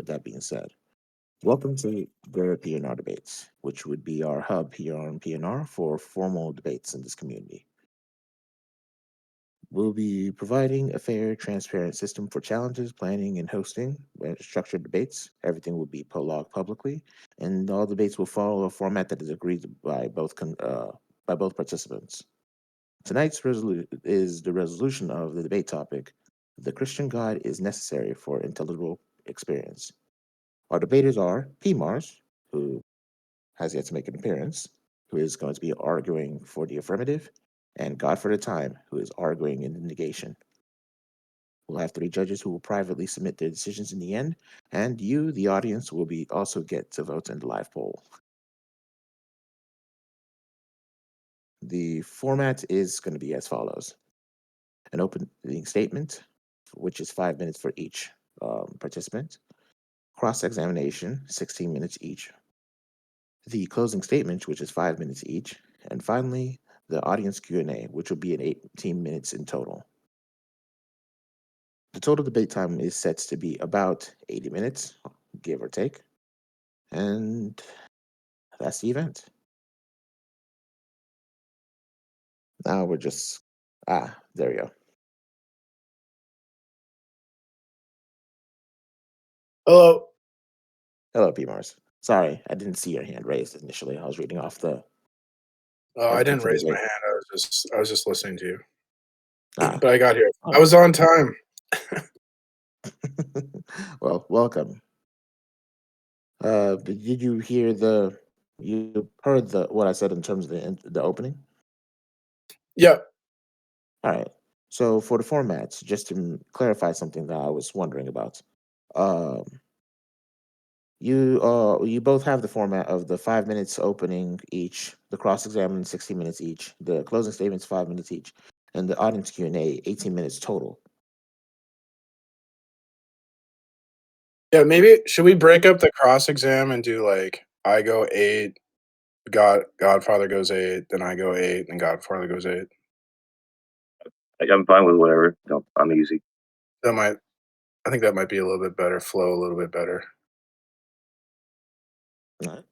that being said, welcome to the PNR debates, which would be our hub here on PNR for formal debates in this community. We'll be providing a fair, transparent system for challenges, planning, and hosting structured debates. Everything will be prologue publicly, and all debates will follow a format that is agreed by both participants. Tonight's is the resolution of the debate topic: the Christian God is necessary for intelligible experience. Our debaters are Pmars, who has yet to make an appearance, who is going to be arguing for the affirmative, and Godfathertime, who is arguing in the negation. We'll have three judges who will privately submit their decisions in the end, and you, the audience, will be also get to vote in the live poll. The format is going to be as follows: an opening statement, which is 5 minutes for each participant; cross-examination, 16 minutes each; the closing statement, which is 5 minutes each; and finally, the audience Q&A, which will be 18 minutes in total. The total debate time is set to be about 80 minutes, give or take. And that's the event. Now we're just, there we go. Hello. Hello, Pmars. Sorry, I didn't see your hand raised initially. I was reading off the. Oh, I didn't raise my hand. I was just listening to you. But I got here. I was on time. Well, welcome. Did you hear you heard what I said in terms of the opening? Yeah. All right. So for the formats, just to clarify something that I was wondering about, you both have the format of the 5 minutes opening each, the cross-examination 60 minutes each, the closing statements 5 minutes each, and the audience Q&A 18 minutes total. Yeah, maybe should we break up the cross-exam and do like I go 8, Godfather goes 8, then I go 8, and Godfather goes 8. I'm fine with whatever. No, I'm easy. I think that might be a little bit better, flow a little bit better. All right.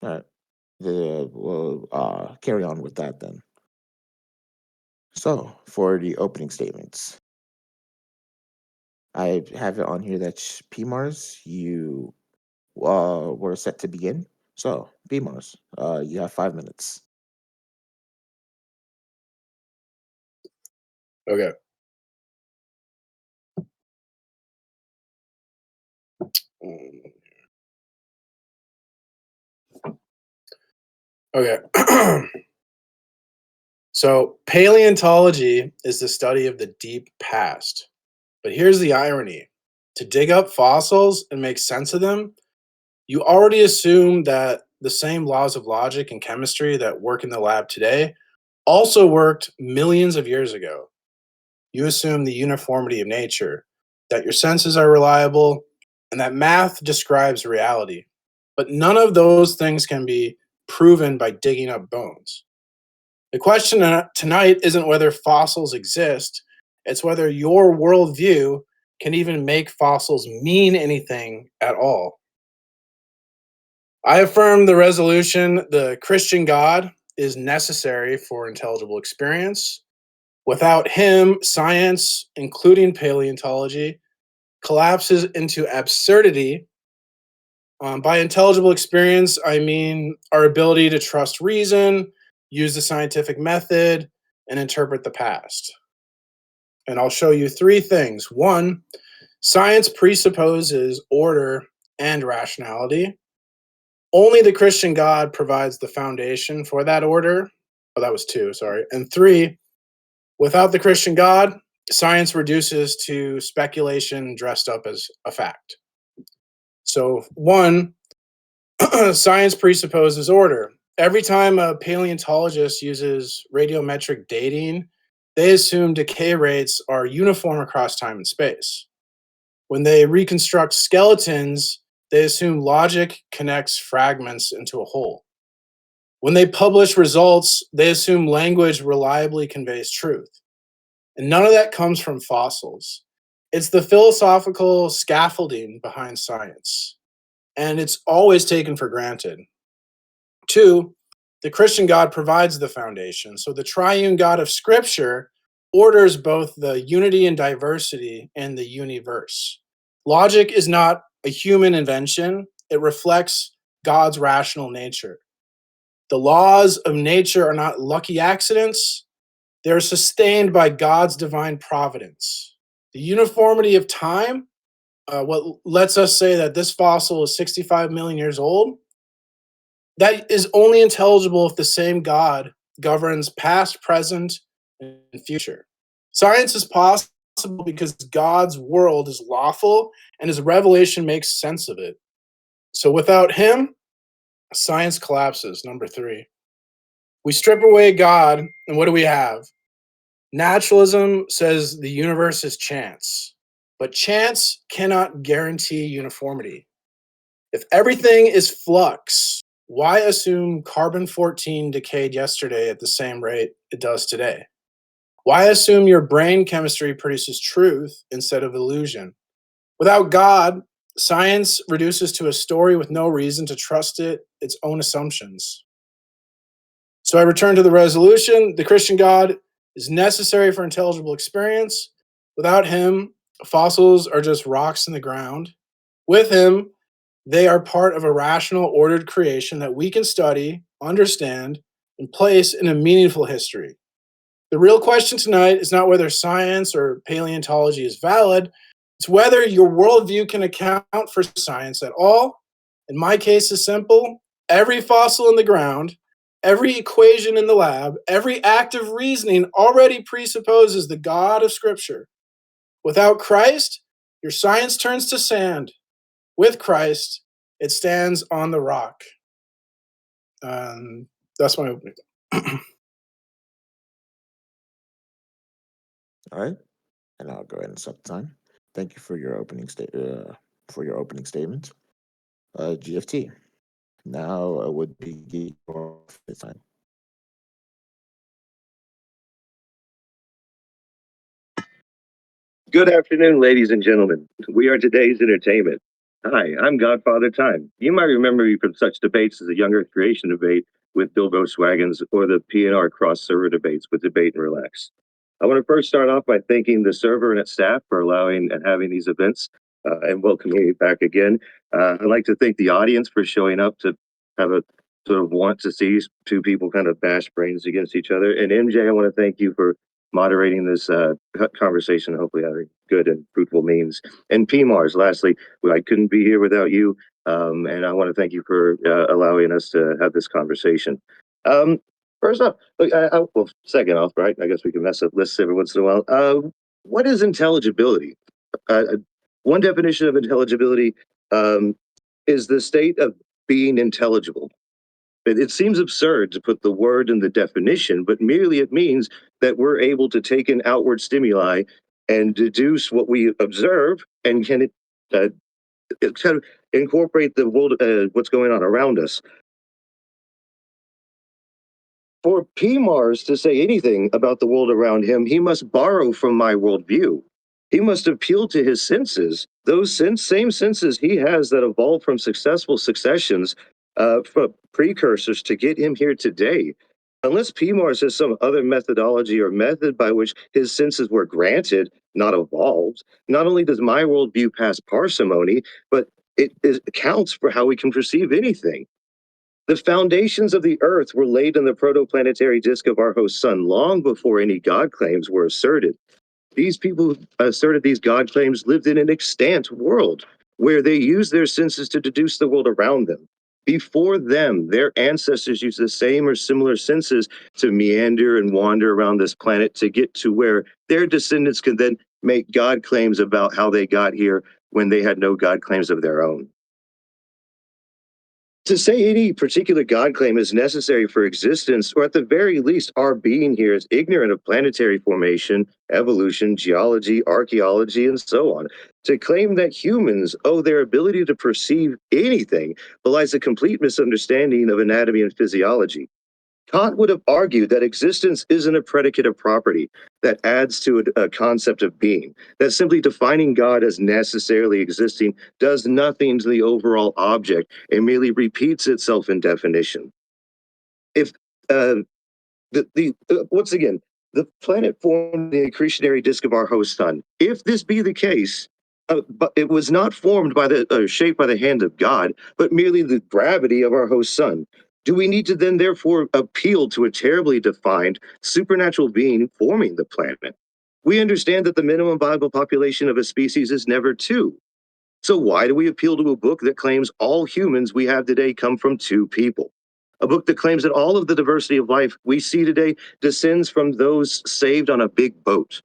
All right. We'll carry on with that then. So for the opening statements, I have it on here that Pmars, you were set to begin. So Pmars, you have 5 minutes. Okay. Okay. So paleontology is the study of the deep past. But here's the irony. To dig up fossils and make sense of them, you already assume that the same laws of logic and chemistry that work in the lab today also worked millions of years ago. You assume the uniformity of nature, that your senses are reliable, and that math describes reality. But none of those things can be proven by digging up bones. The question tonight isn't whether fossils exist, it's whether your worldview can even make fossils mean anything at all. I affirm the resolution: the Christian God is necessary for intelligible experience. Without him, science, including paleontology, collapses into absurdity. By intelligible experience, I mean our ability to trust reason, use the scientific method, and interpret the past. And I'll show you 3 things. 1, science presupposes order and rationality. Only the Christian God provides the foundation for that order. Oh, that was 2, sorry. And 3, without the Christian God, science reduces to speculation dressed up as a fact. So 1, science presupposes order. Every time a paleontologist uses radiometric dating, they assume decay rates are uniform across time and space. When they reconstruct skeletons, they assume logic connects fragments into a whole. When they publish results, they assume language reliably conveys truth. And none of that comes from fossils. It's the philosophical scaffolding behind science, and it's always taken for granted. Two, the Christian God provides the foundation. So the triune God of Scripture orders both the unity and diversity in the universe. Logic is not a human invention, it reflects God's rational nature. The laws of nature are not lucky accidents, they're sustained by God's divine providence. The uniformity of time, what lets us say that this fossil is 65 million years old, that is only intelligible if the same God governs past, present, and future. Science is possible because God's world is lawful and his revelation makes sense of it. So without him, science collapses. Number three, we strip away God, and what do we have? Naturalism says the universe is chance, but chance cannot guarantee uniformity. If everything is flux, why assume carbon 14 decayed yesterday at the same rate it does today? Why assume your brain chemistry produces truth instead of illusion? Without God, science reduces to a story with no reason to trust its own assumptions. So I return to the resolution. The Christian God is necessary for intelligible experience. Without him, fossils are just rocks in the ground. With him, they are part of a rational, ordered creation that we can study, understand, and place in a meaningful history. The real question tonight is not whether science or paleontology is valid, it's whether your worldview can account for science at all. In my case, is simple. Every fossil in the ground, every equation in the lab, every act of reasoning already presupposes the God of Scripture. Without Christ, your science turns to sand. With Christ, it stands on the rock. That's my opening. All right, and I'll go ahead and set the time. Thank you for your opening statement. GFT. Now would be this time. Good afternoon, ladies and gentlemen. We are today's entertainment. Hi, I'm Godfathertime. You might remember me from such debates as the Young Earth Creation debate with Bilbo Swaggins or the PNR cross-server debates with Debate and Relax. I want to first start off by thanking the server and its staff for allowing and having these events and welcoming me back again. I'd like to thank the audience for showing up to have a sort of want to see two people kind of bash brains against each other. And MJ, I want to thank you for moderating this conversation, hopefully having good and fruitful means. And Pmars, lastly, I couldn't be here without you, and I want to thank you for allowing us to have this conversation. First off, well, second off, right? I guess we can mess up lists every once in a while. What is intelligibility? One definition of intelligibility is the state of being intelligible. It seems absurd to put the word in the definition, but merely it means that we're able to take in outward stimuli and deduce what we observe and can it kind of incorporate the world, what's going on around us. For Pmars to say anything about the world around him, he must borrow from my worldview. He must appeal to his senses, those same senses he has that evolved from successful successions, from precursors to get him here today. Unless Pmars has some other methodology or method by which his senses were granted, not evolved, not only does my worldview pass parsimony, but it accounts for how we can perceive anything. The foundations of the earth were laid in the protoplanetary disk of our host sun long before any God claims were asserted. These people who asserted these God claims lived in an extant world where they used their senses to deduce the world around them. Before them, their ancestors used the same or similar senses to meander and wander around this planet to get to where their descendants could then make God claims about how they got here when they had no God claims of their own. To say any particular God claim is necessary for existence, or at the very least, our being here is ignorant of planetary formation, evolution, geology, archaeology, and so on. To claim that humans owe their ability to perceive anything belies a complete misunderstanding of anatomy and physiology. Kant would have argued that existence isn't a predicate of property that adds to a concept of being, that simply defining God as necessarily existing does nothing to the overall object and merely repeats itself in definition. If uh, once again, the planet formed the accretionary disk of our host sun. If this be the case, but it was not formed by the shaped by the hand of God, but merely the gravity of our host sun. Do we need to then therefore appeal to a terribly defined supernatural being forming the planet? We understand that the minimum viable population of a species is never two. So why do we appeal to a book that claims all humans we have today come from two people? A book that claims that all of the diversity of life we see today descends from those saved on a big boat.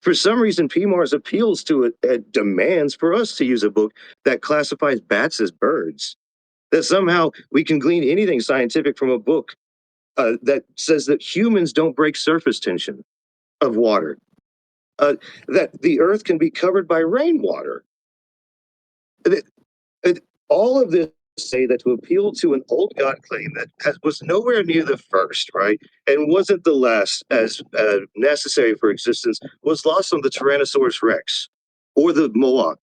For some reason, Pmars appeals to it, demands for us to use a book that classifies bats as birds. That somehow we can glean anything scientific from a book that says that humans don't break surface tension of water, uh, that the earth can be covered by rainwater. That, all of this say that to appeal to an old God claim that was nowhere near the first, right, and wasn't the last as necessary for existence, was lost on the Tyrannosaurus Rex or the Moa.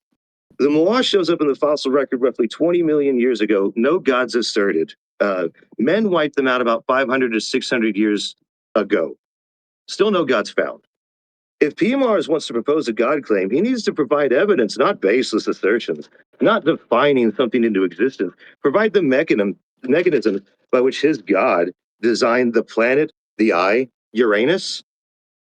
The Moa shows up in the fossil record roughly 20 million years ago. No gods asserted. Men wiped them out about 500 to 600 years ago. Still no gods found. If Pmars wants to propose a God claim, he needs to provide evidence, not baseless assertions, not defining something into existence. Provide the mechanism by which his God designed the planet, the eye, Uranus.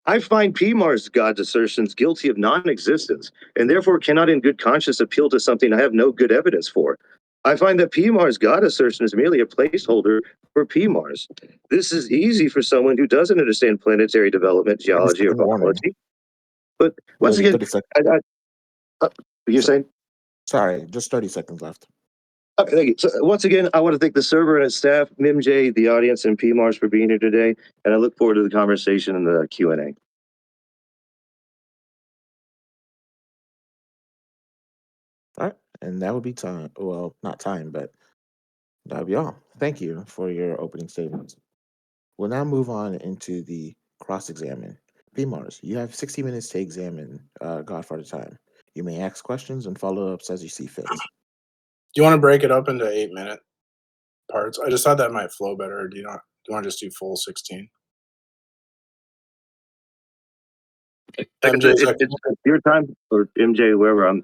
I find Pmars' God's assertions guilty of non-existence, and therefore cannot in good conscience appeal to something I have no good evidence for. I find that Pmars' God assertion is merely a placeholder for Pmars. This is easy for someone who doesn't understand planetary development, 30 geology, or second warning. biology. But once Wait, again, 30 seconds. you're saying? Sorry, just 30 seconds left. Okay, thank you. So once again, I want to thank the server and its staff, MimJ, the audience, and Pmars for being here today. And I look forward to the conversation and the Q&A. All right. And that would be time. Well, not time, but that would be all. Thank you for your opening statements. We'll now move on into the cross-examine. Pmars, you have 60 minutes to examine Godfathertime. You may ask questions and follow-ups as you see fit. Do you want to break it up into 8-minute parts? I just thought that might flow better. Do you not? Do you want to just do full 16? MJ, is that It's cool? your time, or MJ, whoever. I'm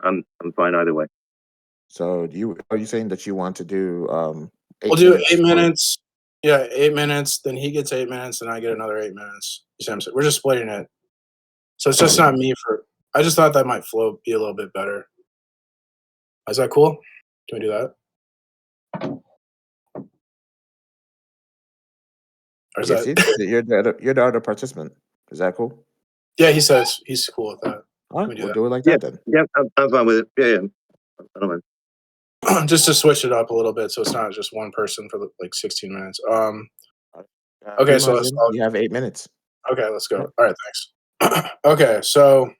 fine either way. So, are you saying that you want to do We'll 8 do minutes 8 minutes. Yeah, 8 minutes. Then he gets 8 minutes, and I get another 8 minutes. You see what I'm saying? We're just splitting it, so it's just not me for. I just thought that might flow be a little bit better. Is that cool? Can we do that? Or is Yes, that? you're the other participant. Is that cool? Yeah, he says he's cool with that. All Can right, we do we'll that? do it like Yeah, that then. yeah, I'm fine with it. Yeah, I don't mind. Just to switch it up a little bit, so it's not just one person for like 16 minutes. Uh, Okay, so Pmars, you have 8 minutes. okay, let's go. All right. All right, thanks. Okay, so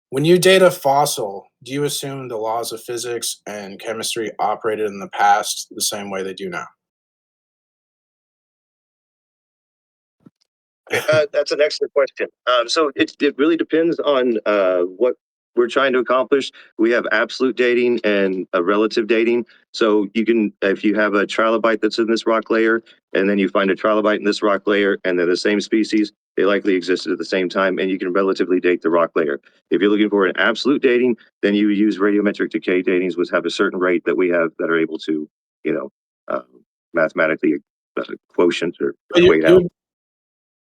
when you date a fossil, do you assume the laws of physics and chemistry operated in the past the same way they do now? That's an excellent question. So it really depends on what we're trying to accomplish. We have absolute dating and a relative dating. So you can, if you have a trilobite that's in this rock layer, and then you find a trilobite in this rock layer, and they're the same species, they likely existed at the same time, and you can relatively date the rock layer. If you're looking for an absolute dating, then you use radiometric decay datings, which have a certain rate that we have that are able to, you know, mathematically quotient or But equate out.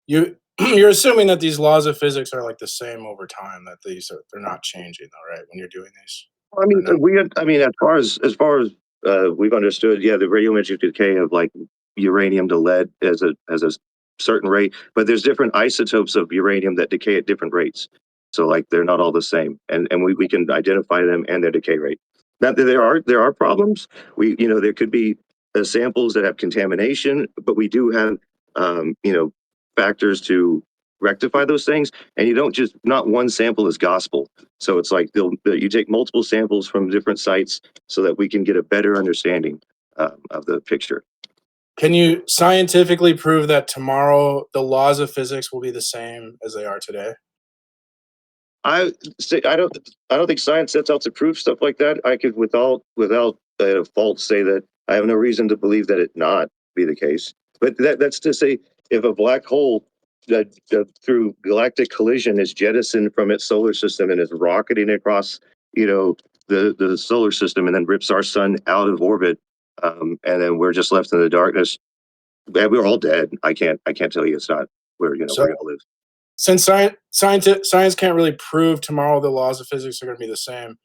you're assuming that these laws of physics are like the same over time. That they're not changing, though, right? When you're doing these, I or mean, no? I mean, as far as we've understood, yeah, the radiometric decay of like uranium to lead as a certain rate, but there's different isotopes of uranium that decay at different rates. So like they're not all the same, and we can identify them and their decay rate. Now there are problems. There could be samples that have contamination, but we do have factors to rectify those things. And you don't just not one sample is gospel. So it's like you take multiple samples from different sites so that we can get a better understanding of the picture. Can you scientifically prove that tomorrow the laws of physics will be the same as they are today? I say I don't think science sets out to prove stuff like that. I could without a fault say that I have no reason to believe that it not be the case. But that's to say, if a black hole that through galactic collision is jettisoned from its solar system and is rocketing across, you know, the solar system and then rips our sun out of orbit, and then we're just left in the darkness. We're all dead. I can't tell you it's not. So, We're gonna live. since science can't really prove tomorrow the laws of physics are going to be the same,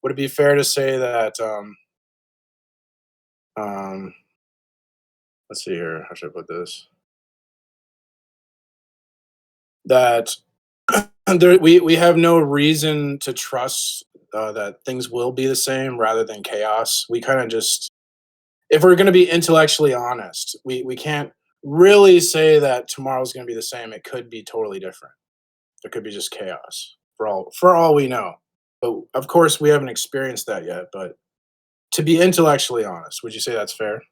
would it be fair to say that um, let's see here, how should I put this? That we have no reason to trust that things will be the same rather than chaos. We kind of just, if we're going to be intellectually honest, we can't really say that tomorrow's going to be the same. It could be totally different. It could be just chaos for all we know. But of course, we haven't experienced that yet. But to be intellectually honest, would you say that's fair?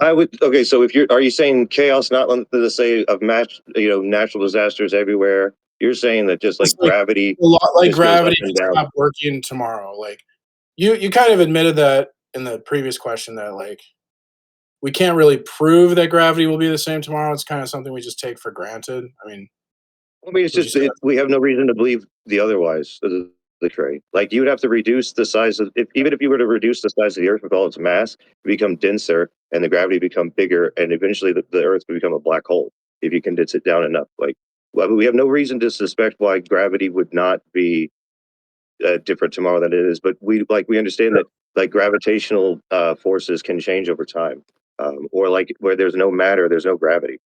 I would okay. So if you're, are you saying chaos, not limited to say of natural disasters everywhere? You're saying that just It's like like gravity a lot like just goes up gravity and could down. stop working tomorrow. Like you kind of admitted that in the previous question that like we can't really prove that gravity will be the same tomorrow. It's kind of something we just take for granted. I mean, I mean, it's would you just say that? we have no reason to believe the otherwise. The tray, like you would have to reduce the size of, if, even if you were to reduce the size of the Earth with all its mass, it become denser, and the gravity become bigger, and eventually the Earth would become a black hole if you condense it down enough. Like, well, we have no reason to suspect why gravity would not be different tomorrow than it is, but we understand that like gravitational forces can change over time, or like where there's no matter, there's no gravity.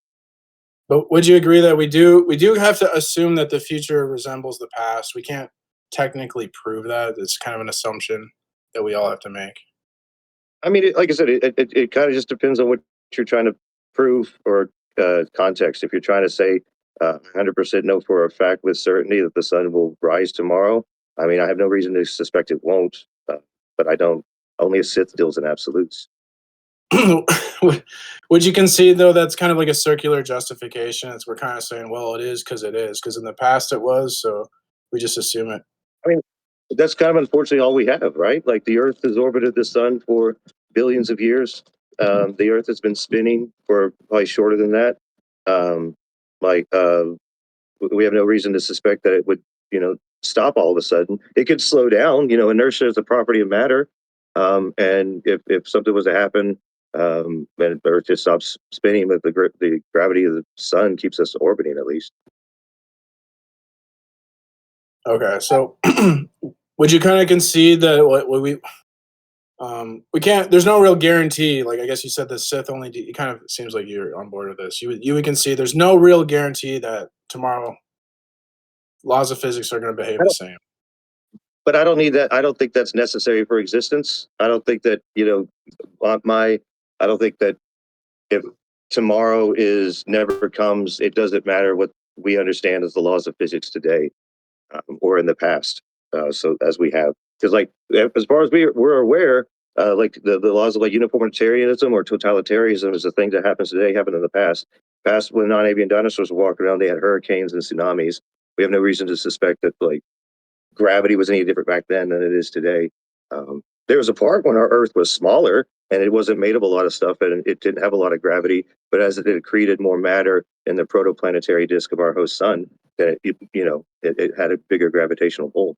But would you agree that we do have to assume that the future resembles the past? We can't technically prove that. It's kind of an assumption that we all have to make. I mean, like I said, it kind of just depends on what you're trying to prove or context. If you're trying to say 100% know for a fact with certainty that the sun will rise tomorrow, I mean, I have no reason to suspect it won't, but I don't. Only a Sith deals in absolutes. Would you concede though that's kind of like a circular justification? It's we're kind of saying, well, it is because in the past it was, so we just assume it. I mean, that's kind of unfortunately all we have, right? Like the Earth has orbited the sun for billions of years. The Earth has been spinning for probably shorter than that. Um, like we have no reason to suspect that it would, stop all of a sudden. It could slow down. Inertia is a property of matter, and if something was to happen, and Earth just stops spinning, but the gravity of the sun keeps us orbiting at least. Okay, so would you kind of concede that what we can't? There's no real guarantee. Like I guess you said the Sith only. It kind of seems like you're on board with this. You would concede there's no real guarantee that tomorrow laws of physics are going to behave I the don't, same. but I don't need that. I don't think that's necessary for existence. I don't think that my. I don't think that if tomorrow is never comes, it doesn't matter what we understand as the laws of physics today, or in the past. So as we have, because like as far as we're aware, like the laws of like uniformitarianism or totalitarianism is a thing that happens today, happened in the past. Past when non-avian dinosaurs were walking around, they had hurricanes and tsunamis. We have no reason to suspect that like gravity was any different back then than it is today. There was a part when our Earth was smaller and it wasn't made of a lot of stuff and it didn't have a lot of gravity. But as it accreted more matter in the protoplanetary disk of our host sun, then it had a bigger gravitational pull.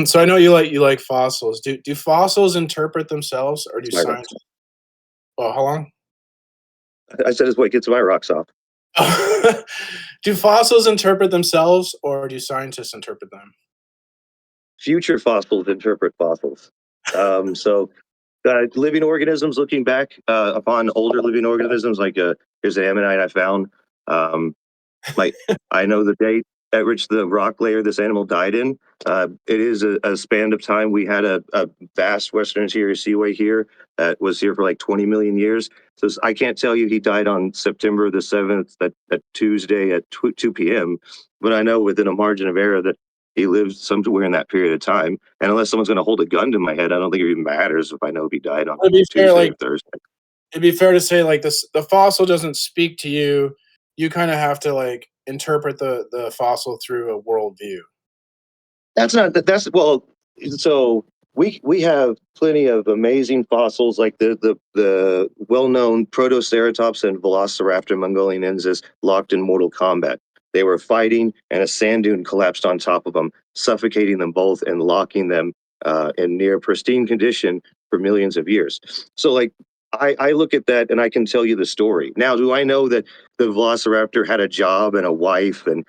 So I know you like fossils. Do fossils interpret themselves, or do It's my rocks. scientists? Oh, how long? I said, "It's what gets my rocks off." Do fossils interpret themselves, or do scientists interpret them? Future fossils interpret fossils. So living organisms, looking back upon older living organisms, like here's an ammonite I found. Um, Like I know the date at which the rock layer this animal died in. It is a span of time. We had a vast Western Interior Seaway here that was here for like 20 million years. So I can't tell you he died on September the 7th, at Tuesday at 2 p.m. But I know within a margin of error that He lived somewhere in that period of time. And unless someone's going to hold a gun to my head, I don't think it even matters if I know if he died on To be fair, Tuesday or like Thursday. it'd be fair to say like this, the fossil doesn't speak to you. You kind of have to like interpret the fossil through a worldview. That's not that's well. So we have plenty of amazing fossils like the well known Protoceratops and Velociraptor mongoliensis locked in mortal combat. They were fighting, and a sand dune collapsed on top of them, suffocating them both and locking them in near pristine condition for millions of years. So, like, I look at that and I can tell you the story. Now, do I know that the Velociraptor had a job and a wife and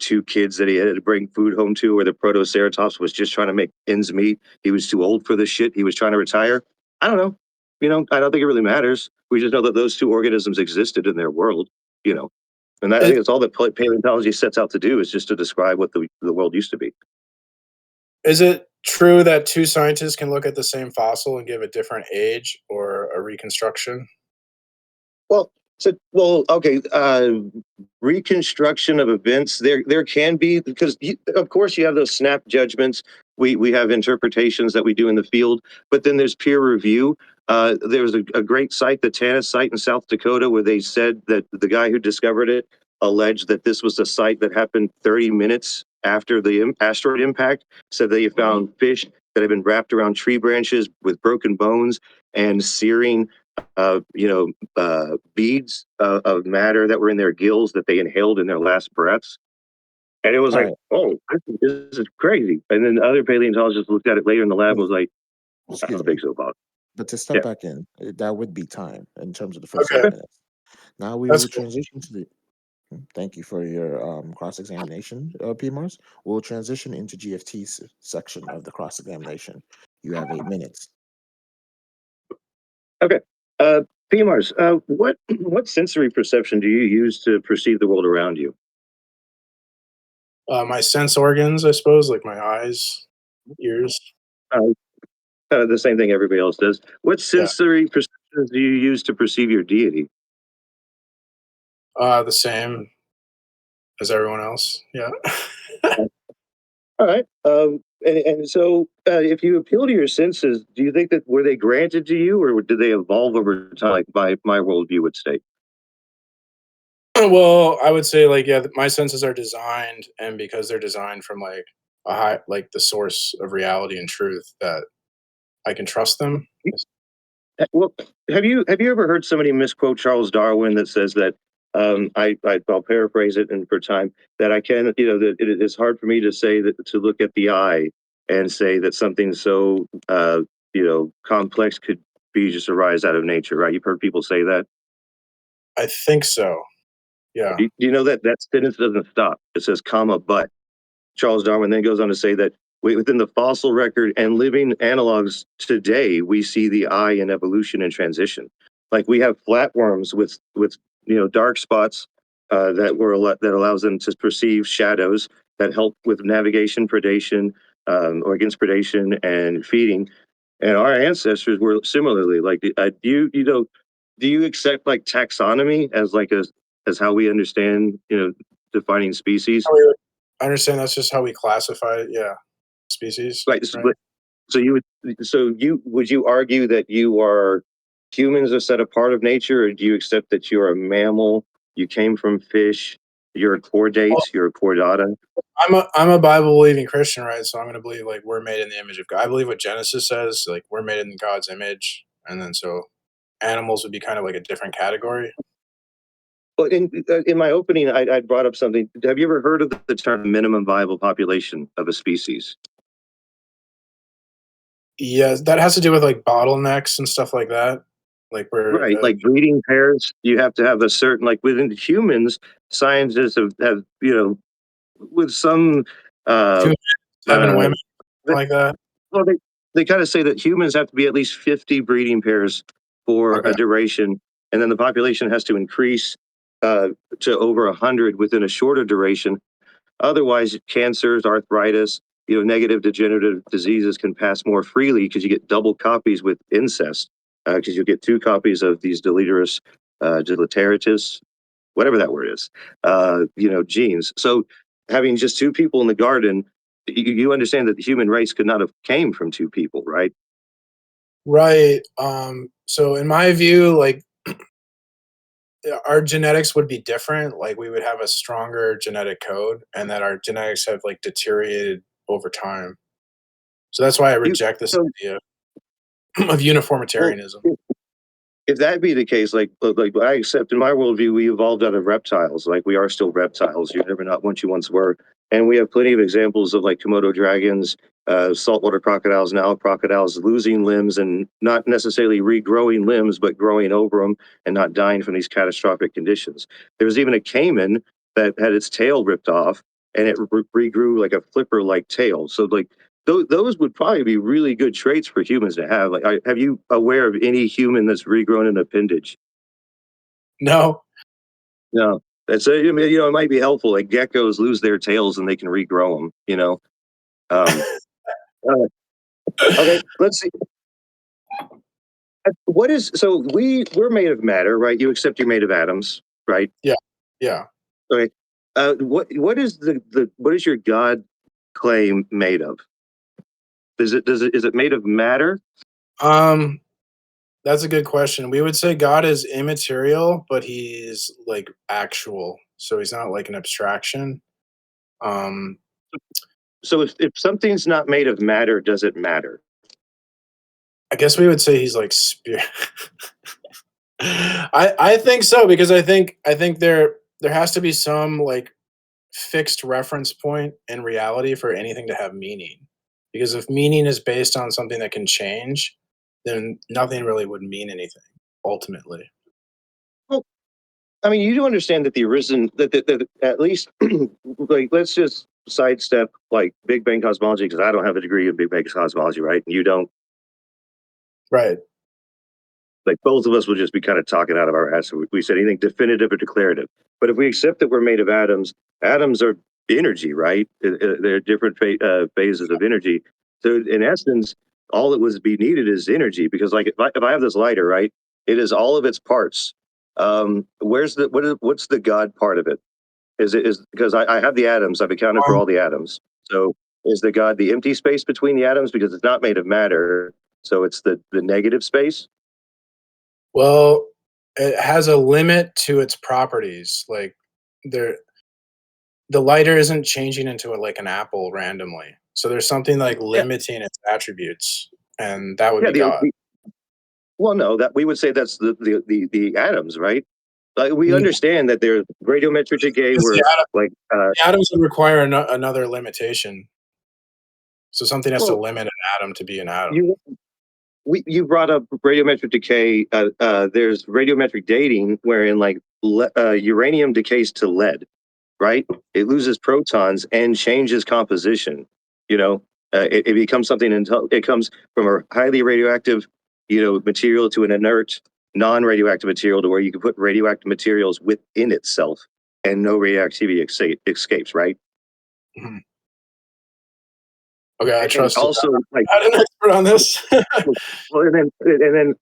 two kids that he had to bring food home to, or the Protoceratops was just trying to make ends meet? He was too old for this shit. He was trying to retire. I don't know. I don't think it really matters. We just know that those two organisms existed in their world, you know. And I think It, that's all that paleontology sets out to do is just to describe what the world used to be. is it true that two scientists can look at the same fossil and give a different age or a reconstruction? Well, okay. Reconstruction of events. There can be because of course you have those snap judgments. We have interpretations that we do in the field, but then there's peer review. There was a great site, the Tanis site in South Dakota, where they said that the guy who discovered it alleged that this was a site that happened 30 minutes after the asteroid impact. Said they found fish that had been wrapped around tree branches with broken bones and searing beads of matter that were in their gills that they inhaled in their last breaths. And it was All like, right, oh, this is crazy. And then other paleontologists looked at it later in the lab and but was like, I excuse don't me. think so, Bob. But to step Yeah. back in, that would be time in terms of the first Okay, 8 minutes. Now we that's will cool. transition to the. Thank you for your cross examination, Pmars. We'll transition into GFT's section of the cross examination. You have 8 minutes. Okay. Pmars, what sensory perception do you use to perceive the world around you? My sense organs, I suppose, like my eyes, ears. Uh, the same thing everybody else does. What Yeah, sensory perceptions do you use to perceive your deity? the same as everyone else. Yeah. All right. And so, if you appeal to your senses, do you think that were they granted to you, or did they evolve over time, like my worldview would state? Well, I would say like yeah, my senses are designed, and because they're designed from like a high, like the source of reality and truth, that I can trust them. Well, have you ever heard somebody misquote Charles Darwin that says that I'll paraphrase it and for time that I can that it is hard for me to say that to look at the eye and say that something so complex could be just arise out of nature, right? You've heard people say that. I think so. Yeah. Do you know that that sentence doesn't stop? It says comma but. Charles Darwin then goes on to say that within the fossil record and living analogs today, we see the eye in evolution and transition. Like we have flatworms with dark spots that allows them to perceive shadows that help with navigation, predation, or against predation and feeding. And our ancestors were similarly like. Do you accept like taxonomy as as how we understand defining species? How we- I understand that's just how we classify, yeah, species, Right. right? Would you argue that humans are set apart of nature, or do you accept that you're a mammal, you came from fish, you're a Well, chordate, you're a chordata? I'm a Bible believing Christian, right? So I'm gonna believe like we're made in the image of God. I believe what Genesis says, like we're made in God's image, and then so animals would be kind of like a different category. Well, in my opening, I brought up something. Have you ever heard of the term minimum viable population of a species? Yeah, that has to do with like bottlenecks and stuff like that. Like we're Right, like breeding pairs, you have to have a certain like within humans, scientists have with some uh, 2, 7 uh, women, like that. well, they kind of say that humans have to be at least 50 breeding pairs for Okay. a duration, and then the population has to increase uh, to over 100 within a shorter duration. Otherwise, cancers, arthritis, negative degenerative diseases can pass more freely because you get double copies with incest, because you get two copies of these deleterious, whatever that word is, genes. So having just two people in the garden You understand that the human race could not have came from two people, right? Right. So in my view, like our genetics would be different. Like we would have a stronger genetic code, and that our genetics have like deteriorated over time. So that's why I You reject this so idea of well, uniformitarianism. if that be the case, like I accept in my worldview, we evolved out of reptiles. Like we are still reptiles. You're never not what you once were. And we have plenty of examples of like Komodo dragons, saltwater crocodiles, Nile crocodiles losing limbs and not necessarily regrowing limbs, but growing over them and not dying from these catastrophic conditions. There was even a caiman that had its tail ripped off and it regrew like a flipper like tail. So like those would probably be really good traits for humans to have. Like, have you aware of any human that's regrown an appendage? No. No, that's I mean, it might be helpful. Like geckos lose their tails and they can regrow them. Um, uh, okay, let's see. What is so we're made of matter, right? You accept you're made of atoms, right? Yeah. Yeah. Okay. What is the what is your God claim made of? Is it made of matter? Um, that's a good question. We would say God is immaterial, but he's like actual. So he's not like an abstraction. Um, So if something's not made of matter, does it matter? I guess we would say he's like spirit. I think so because I think there has to be some like fixed reference point in reality for anything to have meaning. Because if meaning is based on something that can change, then nothing really would mean anything ultimately. Well, I mean, you do understand that the arisen that at least like let's just sidestep like Big Bang cosmology because I don't have a degree in Big Bang cosmology, right? And you don't. Right. Like both of us will just be kind of talking out of our ass if we said anything definitive or declarative. But if we accept that we're made of atoms, atoms are energy, right? They're different phases of energy. So in essence, all that would be needed is energy because like if I have this lighter, right, it is all of its parts. Where's the what's the God part of it? Is it is because I have the atoms. I've accounted for Um, all the atoms. So is the God the empty space between the atoms because it's not made of matter? So it's the negative space. well, it has a limit to its properties. Like there the lighter isn't changing into like an apple randomly. So there's something like Yeah, limiting its attributes, and that would yeah. be God. Well, no, that we would say that's the atoms, right? Like we No, understand that there's radiometric decay 'cause where like the atoms would require another limitation. So something has to well limit an atom to be an atom. you you brought up radiometric decay. There's radiometric dating wherein like uranium decays to lead, right? It loses protons and changes composition. You know, it becomes something. It comes from a highly radioactive, material to an inert, non-radioactive material to where you can put radioactive materials within itself, and no radioactivity escapes. Right? Mhm. Okay, I And trust you. also, like I'm not an expert on this. well, and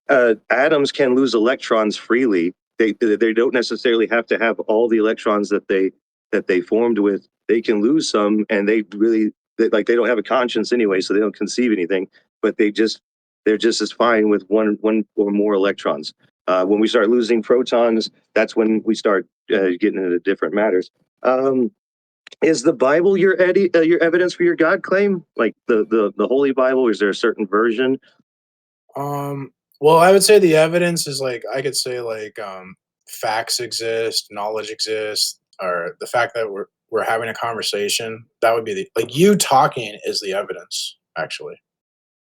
then atoms can lose electrons freely. They don't necessarily have to have all the electrons that they formed with. They can lose some, and like they don't have a conscience anyway, so they don't conceive anything. But they're just as fine with one or more electrons. When we start losing protons, that's when we start getting into different matters. Um, is the Bible your evidence for your God claim? Like the Holy Bible? Or is there a certain version? Um, well, I would say the evidence is like I could say like facts exist, knowledge exists, or the fact that we're having a conversation. That would be the like you talking is the evidence actually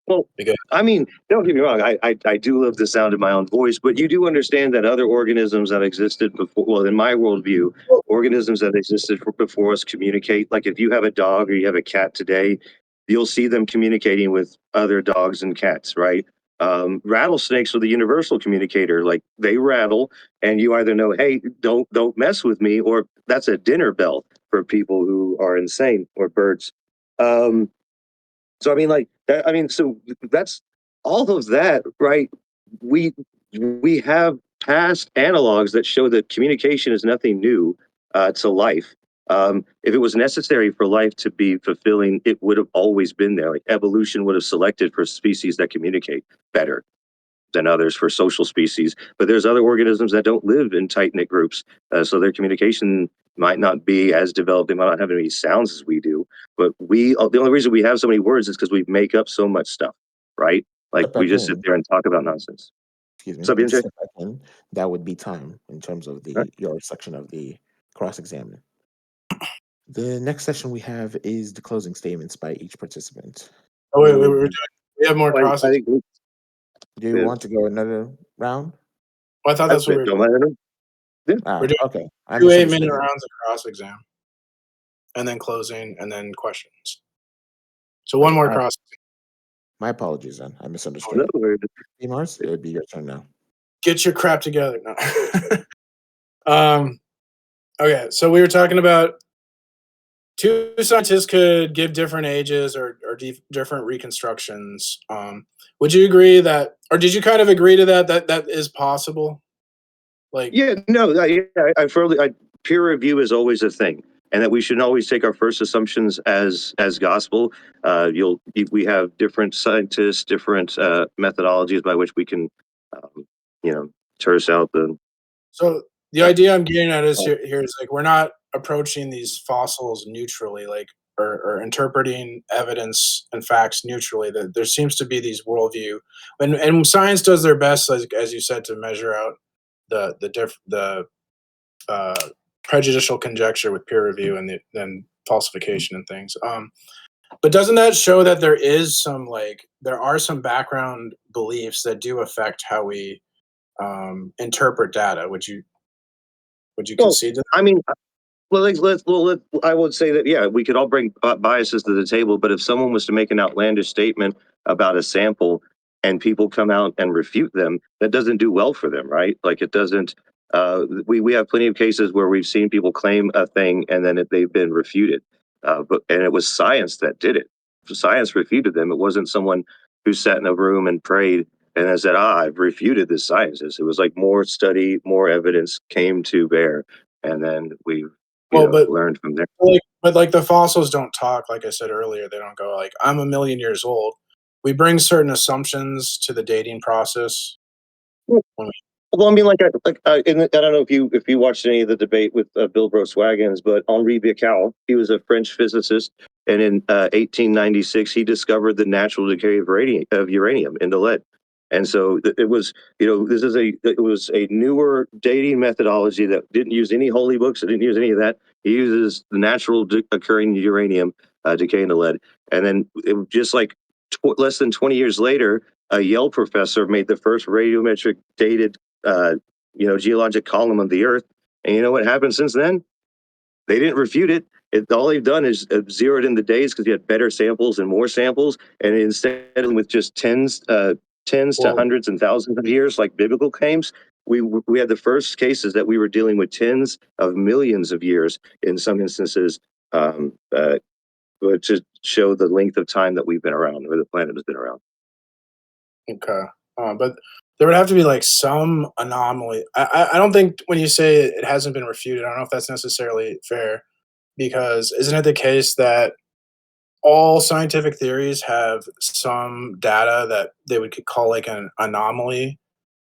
Well, because I mean, don't get me wrong. I do love the sound of my own voice, but you do understand that other organisms that existed before, well, in my worldview, organisms that existed before us communicate. Like if you have a dog or you have a cat today, you'll see them communicating with other dogs and cats, right? Rattlesnakes are the universal communicator. Like they rattle, and you either know, hey, don't mess with me, or that's a dinner bell for people who are insane or birds. Um, so I mean, like that, I mean, so that's all of that, right? We we have past analogs that show that communication is nothing new to life. If it was necessary for life to be fulfilling, it would have always been there. Like evolution would have selected for species that communicate better than others for social species. But there's other organisms that don't live in tight knit groups, so their communication might not be as developed. They might not have as many sounds as we do. But the only reason we have so many words is because we make up so much stuff, right? Like Step we back just sit in. there and talk about nonsense. Excuse me. What's up, And to BJ? step back in, that would be time in terms of All right. the your section of the cross examine. The next session we have is the closing statements by each participant. Oh wait, We'll, we have more I, cross. I think do you want to go another round? Oh, I thought that's what we were don't doing. mind. Yeah. We're doing Okay. I 2 8-minute misunderstood. rounds of cross exam, and then closing, and then questions. So one more All right. cross. My apologies then. I No, misunderstood. we're- Pmars, it would be your turn now. Get your crap together. No. Okay, so we were talking about two scientists could give different ages or different reconstructions. Would you agree that, or did you kind of agree to that is possible? Like, Yeah, no, peer review is always a thing, and that we should always take our first assumptions as gospel. We have different scientists, different methodologies by which we can, um, you know, terse out the. so the Uh, idea I'm getting at is here is like we're not approaching these fossils neutrally, like or interpreting evidence and facts neutrally. That there seems to be these worldview, and science does their best, as you said, to measure out the uh, prejudicial conjecture with peer review and then falsification and things. But doesn't that show that there are some background beliefs that do affect how we interpret data? Would you well, concede to I mean, I would say that yeah, we could all bring biases to the table, but if someone was to make an outlandish statement about a sample and people come out and refute them, that doesn't do well for them, right? Like it doesn't. We have plenty of cases where we've seen people claim a thing and then they've been refuted, and it was science that did it. Science refuted them. It wasn't someone who sat in a room and prayed and then said, "Ah, I've refuted this science." It was like more study, more evidence came to bear, and then we well, but learned from there. like the fossils don't talk. Like I said earlier, they don't go like I'm a million years old. We bring certain assumptions to the dating process. When we, Well, I mean, I don't know if you watched any of the debate with Bill Gross-Wagens, but Henri Becquerel, he was a French physicist, and in 1896 he discovered the natural decay of uranium into lead, and so it was it was a newer dating methodology that didn't use any holy books, it didn't use any of that. He uses the natural occurring uranium decay into lead, and then just like less than 20 years later, a Yale professor made the first radiometric dated uh, geologic column of the Earth. And you know what happened since then? They didn't refute it. All they've done is zeroed in the days because you had better samples and more samples. And instead of with just tens to well, hundreds and thousands of years, like biblical claims, we had the first cases that we were dealing with tens of millions of years in some instances, um, uh, to show the length of time that we've been around or the planet has been around. okay, but there would have to be like some anomaly. I don't think when you say it hasn't been refuted, I don't know if that's necessarily fair because isn't it the case that all scientific theories have some data that they would call like an anomaly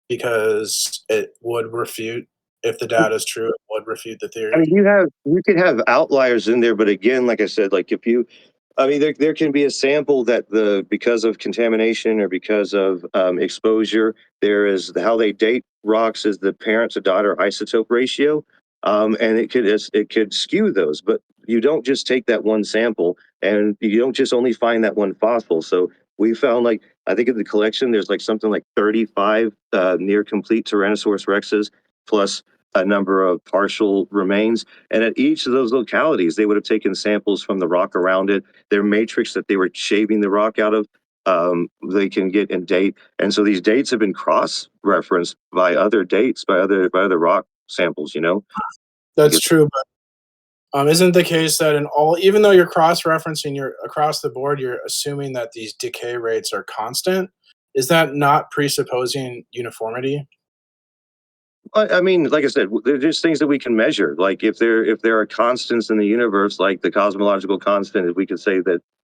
because it would refute if the data is true, it would refute the I theory. mean, you could have outliers in there, but again, like I said, like if you, I mean, there can be a sample that because of contamination or because of exposure, there is how they date rocks is the parent to daughter isotope ratio, and it could skew those. But you don't just take that one sample, and you don't just only find that one fossil. So we found like I think in the collection there's like something like 35 near complete Tyrannosaurus rexes plus a number of partial remains. And at each of those localities, they would have taken samples from the rock around it, their matrix that they were shaving the rock out of. They can get and date, and so these dates have been cross-referenced by other dates, by other rock samples. You know, That's because true, but isn't the case that in all, even though you're cross-referencing, you're across the board, you're assuming that these decay rates are constant. Is that not presupposing uniformity? I mean, like I said, they're just things that we can measure. Like if there are constants in the universe, like the cosmological constant, we could say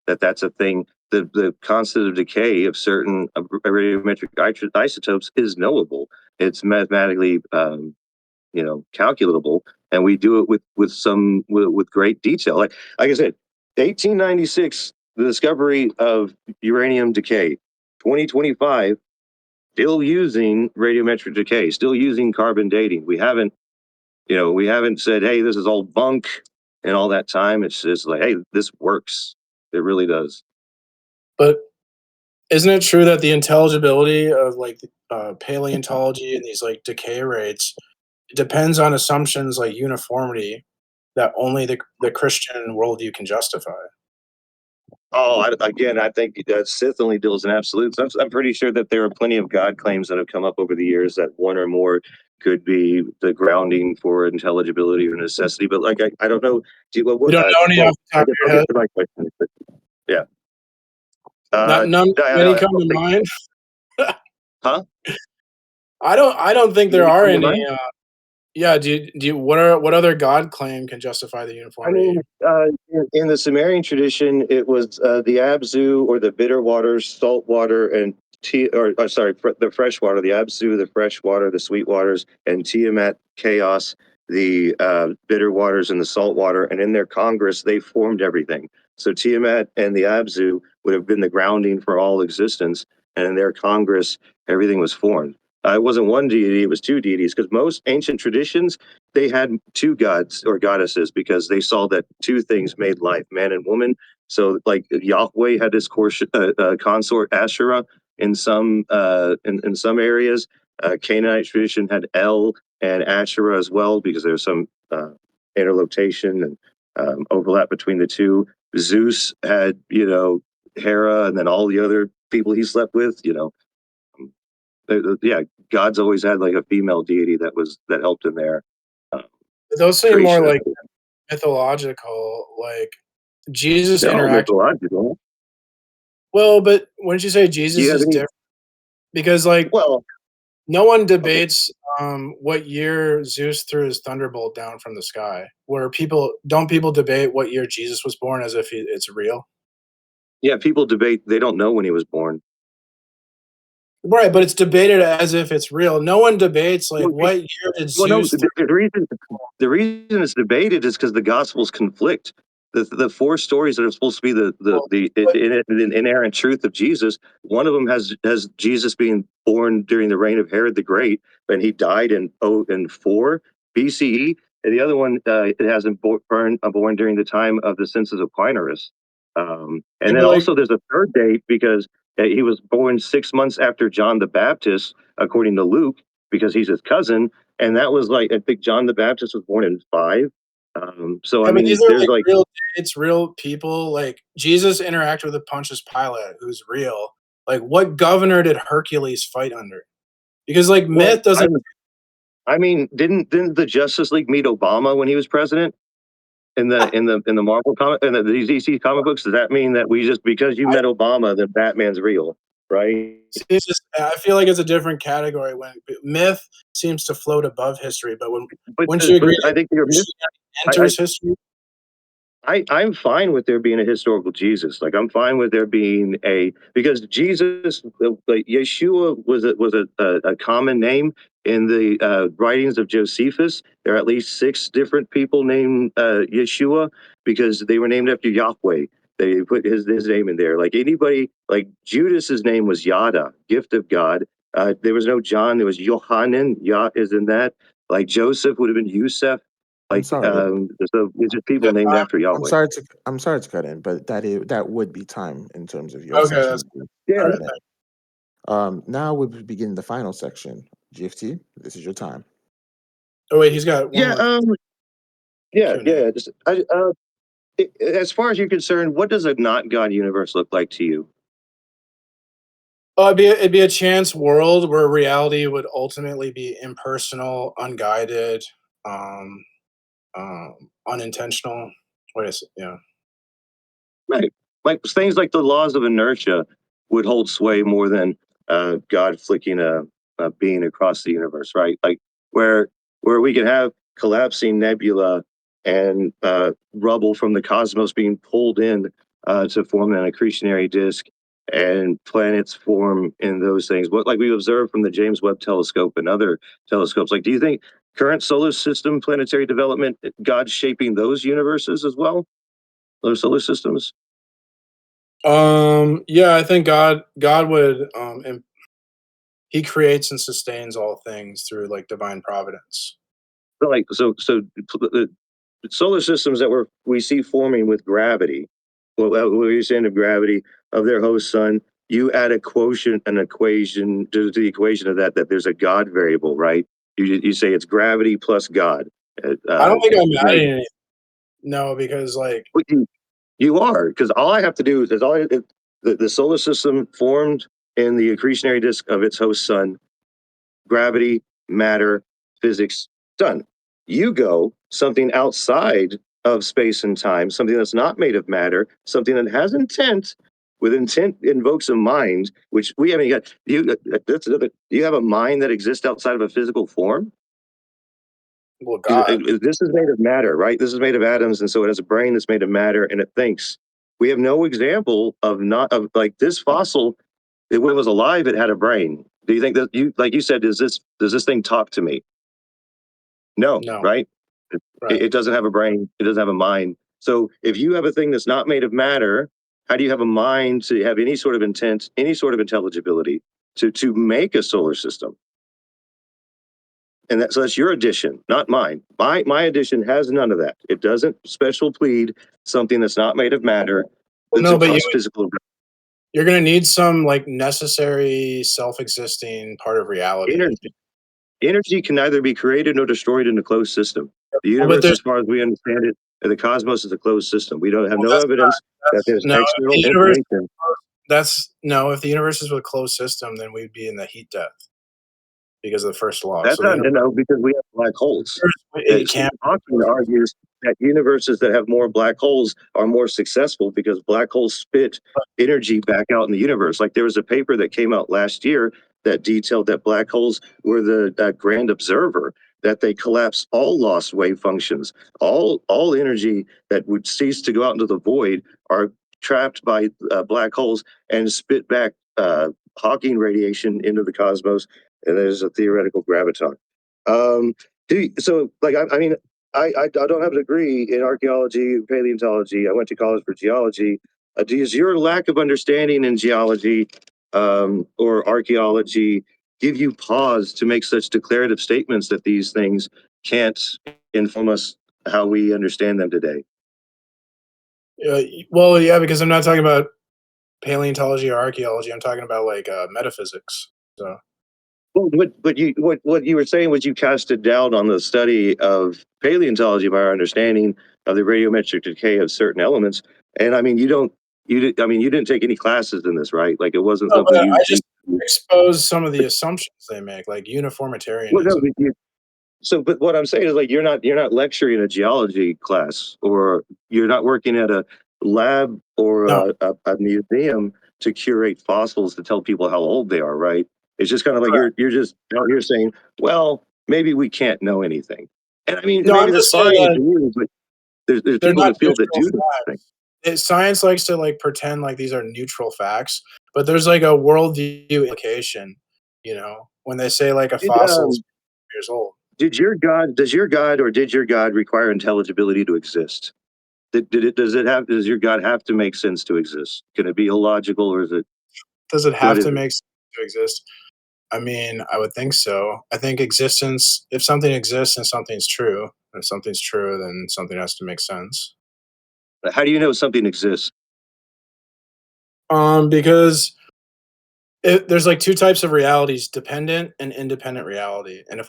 that's a thing. The constant of decay of certain radiometric isotopes is knowable. It's mathematically, calculable, and we do it with great detail. Like I said, 1896, the discovery of uranium decay. 2025, still using radiometric decay, still using carbon dating. We haven't said, hey, this is all bunk and all that time. It's just like, hey, this works. It really does. But isn't it true that the intelligibility of like paleontology and these like decay rates depends on assumptions like uniformity that only the Christian worldview can justify? Oh, again, I think that Sith only deals in absolutes. I'm pretty sure that there are plenty of God claims that have come up over the years that one or more could be the grounding for intelligibility or necessity. But like, I don't know. You don't know any off the I top guess of I'll your get head? to my question. Yeah. Not none I any come don't to think. mind? Huh? I don't think there Any are come to any, mind? yeah, do you what other God claim can justify the I mean, uniformity? in the Sumerian tradition, it was the Abzu, or the bitter waters, salt water, and the fresh water, the Abzu, the fresh water, the sweet waters, and Tiamat, chaos, the bitter waters and the salt water. And in their congress, they formed everything. So Tiamat and the Abzu would have been the grounding for all existence. And in their congress, everything was formed. It wasn't one deity, it was two deities, because most ancient traditions, they had two gods or goddesses because they saw that two things made life, man and woman. So, like Yahweh had his consort Asherah in some areas. Canaanite tradition had El and Asherah as well because there's some interlocution and overlap between the two. Zeus had Hera, and then all the other people he slept with. Yeah, God's always had like a female deity that helped in there. Uh, Those seem more creation of like mythological, like Jesus they're all interacted. mythological. Well, but wouldn't you say Do Jesus you have is any? different? Because, like, Well, no one okay. debates, what year Zeus threw his thunderbolt down from the sky. Where people debate what year Jesus was born as if it's real? Yeah, people debate. They don't know when he was born. Right, but it's debated as if it's real. No one debates, like, Well, what year did Well, no, Zeus throw. the reason it's debated is because the Gospels conflict. The four stories that are supposed to be the inerrant truth of Jesus. One of them has Jesus being born during the reign of Herod the Great, and he died in 4 BCE, and the other one it has him born during the time of the census of Quirinius. Yeah, And then but, like, also there's a third date because he was born 6 months after John the Baptist, according to Luke, because he's his cousin, and that was like, I think John the Baptist was born in 5. So I yeah, but these mean, are, there's like, like, real dates, real people. Like, Jesus interacted with Pontius Pilate, who's real. Like, what governor did Hercules fight under? Because, like, well, myth doesn't. I mean, didn't the Justice League meet Obama when he was president in the Marvel comic and the DC comic books? Does that mean that we just because you met Obama that Batman's real, right? It's just, I feel like it's a different category when myth seems to float above history, but wouldn't you But agree I that think Christianity I, enters history? I'm fine with there being a historical Jesus. Like I'm fine with there being because Jesus, like Yeshua, was a common name in the writings of Josephus. There are at least 6 different people named Yeshua because they were named after Yahweh. They put his name in there. Like anybody, like Judas's name was Yada, gift of God. There was no John. There was Yohanan. Yah is in that. Like Joseph would have been Yusef. I'm Like sorry. so it's just people Good named time. after Yahweh. I'm sorry to cut in, but that would be time in terms of your Okay, that's section. Yeah. all right. Right now we begin the final section. GFT, this is your time. Oh wait, he's got one Yeah. more Yeah. Q&A. Yeah. As far as you're concerned, what does a not God universe look like to you? Oh, it'd be a chance world where reality would ultimately be impersonal, unguided, um, unintentional. Yeah. Right. Like things like the laws of inertia would hold sway more than God flicking a being across the universe. Right. Like where we can have collapsing nebula and rubble from the cosmos being pulled in to form an accretionary disk, and planets form in those things. What, like we observed from the James Webb Telescope and other telescopes. Like, do you think current solar system planetary development, God's shaping those universes as well, those solar systems? Yeah, I think God would he creates and sustains all things through like divine providence. So, like, the solar systems that we see forming with gravity, what you're saying of gravity of their host sun, you add a quotient, an equation to the equation of that, that there's a God variable, right? You say it's gravity plus God. I don't think I'm It's like, adding any. No, because like what you are, because all I have to do is the solar system formed in the accretionary disk of its host sun, gravity, matter, physics, done. You go something outside of space and time, something that's not made of matter, something that has intent. With intent invokes a mind, which we haven't got. That's another. Do you have a mind that exists outside of a physical form? well, Because God. this is made of matter, right? This is made of atoms, and so it has a brain that's made of matter, and it thinks. We have no example of not of like this fossil. When it was alive, it had a brain. Do you think that you, like you said, does this thing talk to me? No, No, right? right. It doesn't have a brain. It doesn't have a mind. So if you have a thing that's not made of matter, how do you have a mind to have any sort of intent, any sort of intelligibility to make a solar system? And so that's your addition, not mine. My addition has none of that. It doesn't special plead something that's not made of matter Well, to no, but cause physical you're gonna need some like necessary self-existing part of reality. energy. Energy can neither be created nor destroyed in a closed system. The Well, but universe, there's as far as we understand it, the cosmos is a closed system. We don't have well, no that's not evidence that that's there's no. If external the universe information. that's no. If the universe is a closed system, then we'd be in the heat death because of the first law. That's So the not, universe, because we have black holes. it Stephen can't. Hawking argues that universes that have more black holes are more successful because black holes spit energy back out in the universe. Like, there was a paper that came out last year that detailed that black holes were the grand observer, that they collapse all lost wave functions, all energy that would cease to go out into the void are trapped by black holes and spit back Hawking radiation into the cosmos, and there's a theoretical graviton. Um, so, like, I mean, I don't have a degree in archaeology, paleontology. I went to college for geology. Does your lack of understanding in geology or archaeology give you pause to make such declarative statements that these things can't inform us how we understand them today? Well, yeah, because I'm not talking about paleontology or archaeology. I'm talking about like metaphysics. So Well, what you were saying was you cast a doubt on the study of paleontology by our understanding of the radiometric decay of certain elements. And I mean, I mean, you didn't take any classes in this, right? Like, it wasn't no, but something I just expose some of the assumptions they make, like well, no, uniformitarianism. so, but what I'm saying is, like, you're not lecturing a geology class, or you're not working at a lab or No, a museum to curate fossils to tell people how old they are, right? It's just kind of like correct. you're just out here saying, well, maybe we can't know anything. And I mean, No, I'm maybe that's just saying fine that for you, but there's they're people not that feel that neutral do this thing. facts. Science likes to like pretend like these are neutral facts, but there's like a worldview implication. When they say like a Did, fossil's years old, does your God or did your God require intelligibility to exist? Does your God have to make sense to exist? Can it be illogical, or is it, does it what have is to it? make sense to exist? I mean, I would think so. I think existence, if something exists and something's true, if something's true, then something has to make sense. How do you know something exists? Because there's like two types of realities: dependent and independent reality. And if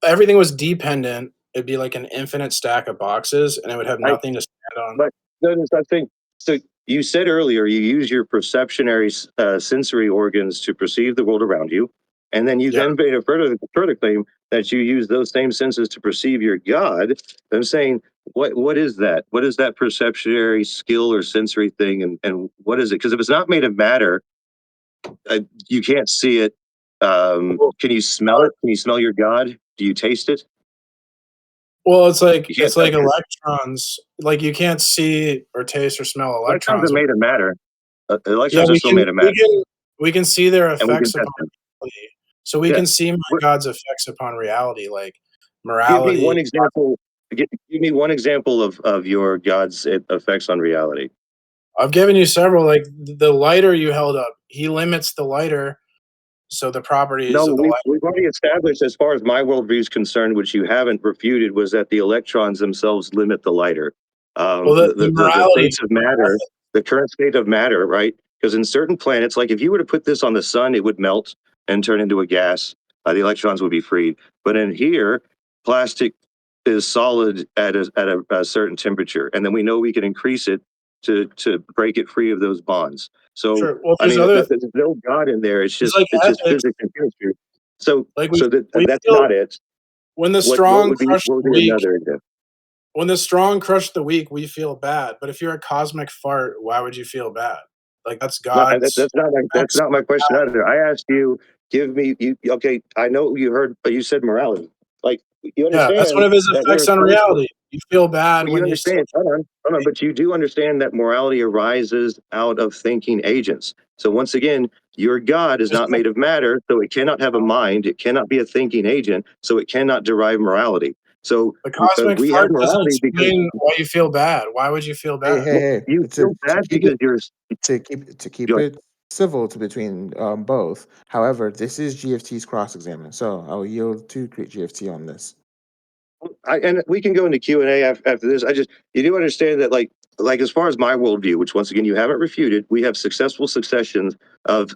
everything was dependent, it'd be like an infinite stack of boxes, and it would have I nothing to stand on. But notice, I think, so. You said earlier you use your perceptionary sensory organs to perceive the world around you, and then you Yeah. then made a further claim that you use those same senses to perceive your God. I'm saying, what is that? What is that perceptionary skill or sensory thing, and what is it? Because if it's not made of matter, you can't see it. Well, Can you smell it? Can you smell your God? Do you taste it? Well, it's like You can't touch it. electrons. Like you can't see or taste or smell Electrons are electrons. made of matter. Yeah, Electrons are still made of matter, we can see their and we can effects upon test them. reality. So we Yeah. can see my What, God's effects upon reality, like give me one morality. example. Give me one example of your God's effects on reality. I've given you several. Like the lighter you held up, he limits the lighter, so the No, properties of the lighter. we've already established, as far as my worldview is concerned, which you haven't refuted, was that the electrons themselves limit the lighter. Well, the The morality. states of matter, the current state of matter, right? Because in certain planets, like if you were to put this on the sun, it would melt and turn into a gas. The electrons would be freed. But in here, plastic is solid at a certain temperature, and then we know we can increase it to break it free of those bonds. So Sure. Well, I there's mean, other. there's no God in there. There's like It's just ethics. physics and chemistry. So Like we that's feel not it. when the What strong would be crush what would the be weak. another example? When the strong crush the weak, we feel bad. But if you're a cosmic fart, why would you feel bad? Like that's No, God's that's effects. not my question either. I asked you, give me you okay, I know you heard, but you said morality. Like you Yeah, that's one understand of his that there effects are on some reality. You feel bad well, you when you see. understand, hold on, but you do understand that morality arises out of thinking agents. So once again, your God is There's not no, made of matter, so it cannot have a mind, it cannot be a thinking agent, so it cannot derive morality. So the cosmic we have fart doesn't morality because explain why you feel bad. Why would you feel Hey, bad? hey, well, hey! you feel To bad keep it because you're to keep it civil to between both. However, this is GFT's cross examine, so I'll yield to GFT on this. and we can go into Q&A after this. I just you do understand that like as far as my worldview, which once again you haven't refuted, we have successful successions of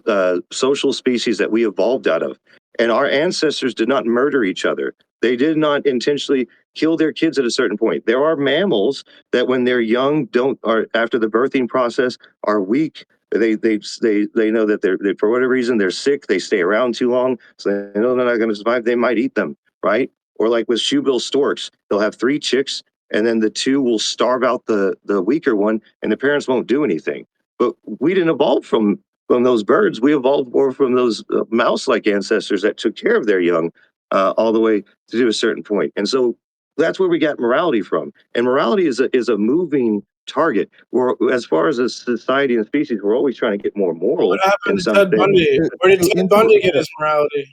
social species that we evolved out of, and our ancestors did not murder each other. They did not intentionally kill their kids at a certain point. There are mammals that when they're young don't or after the birthing process are weak. They know that they for whatever reason they're sick. They stay around too long, so they know they're not going to survive. They might eat them, right? Or like with shoebill storks, they'll have three chicks, and then the two will starve out the weaker one, and the parents won't do anything. But we didn't evolve from those birds. We evolved more from those mouse-like ancestors that took care of their young all the way to a certain point. And so that's where we got morality from. And morality is a moving target. We're, as far as a society and species, we're always trying to get more Well, what moral in happened to some Ted things. Bundy? To, Where did to, Ted inter- Bundy get his morality?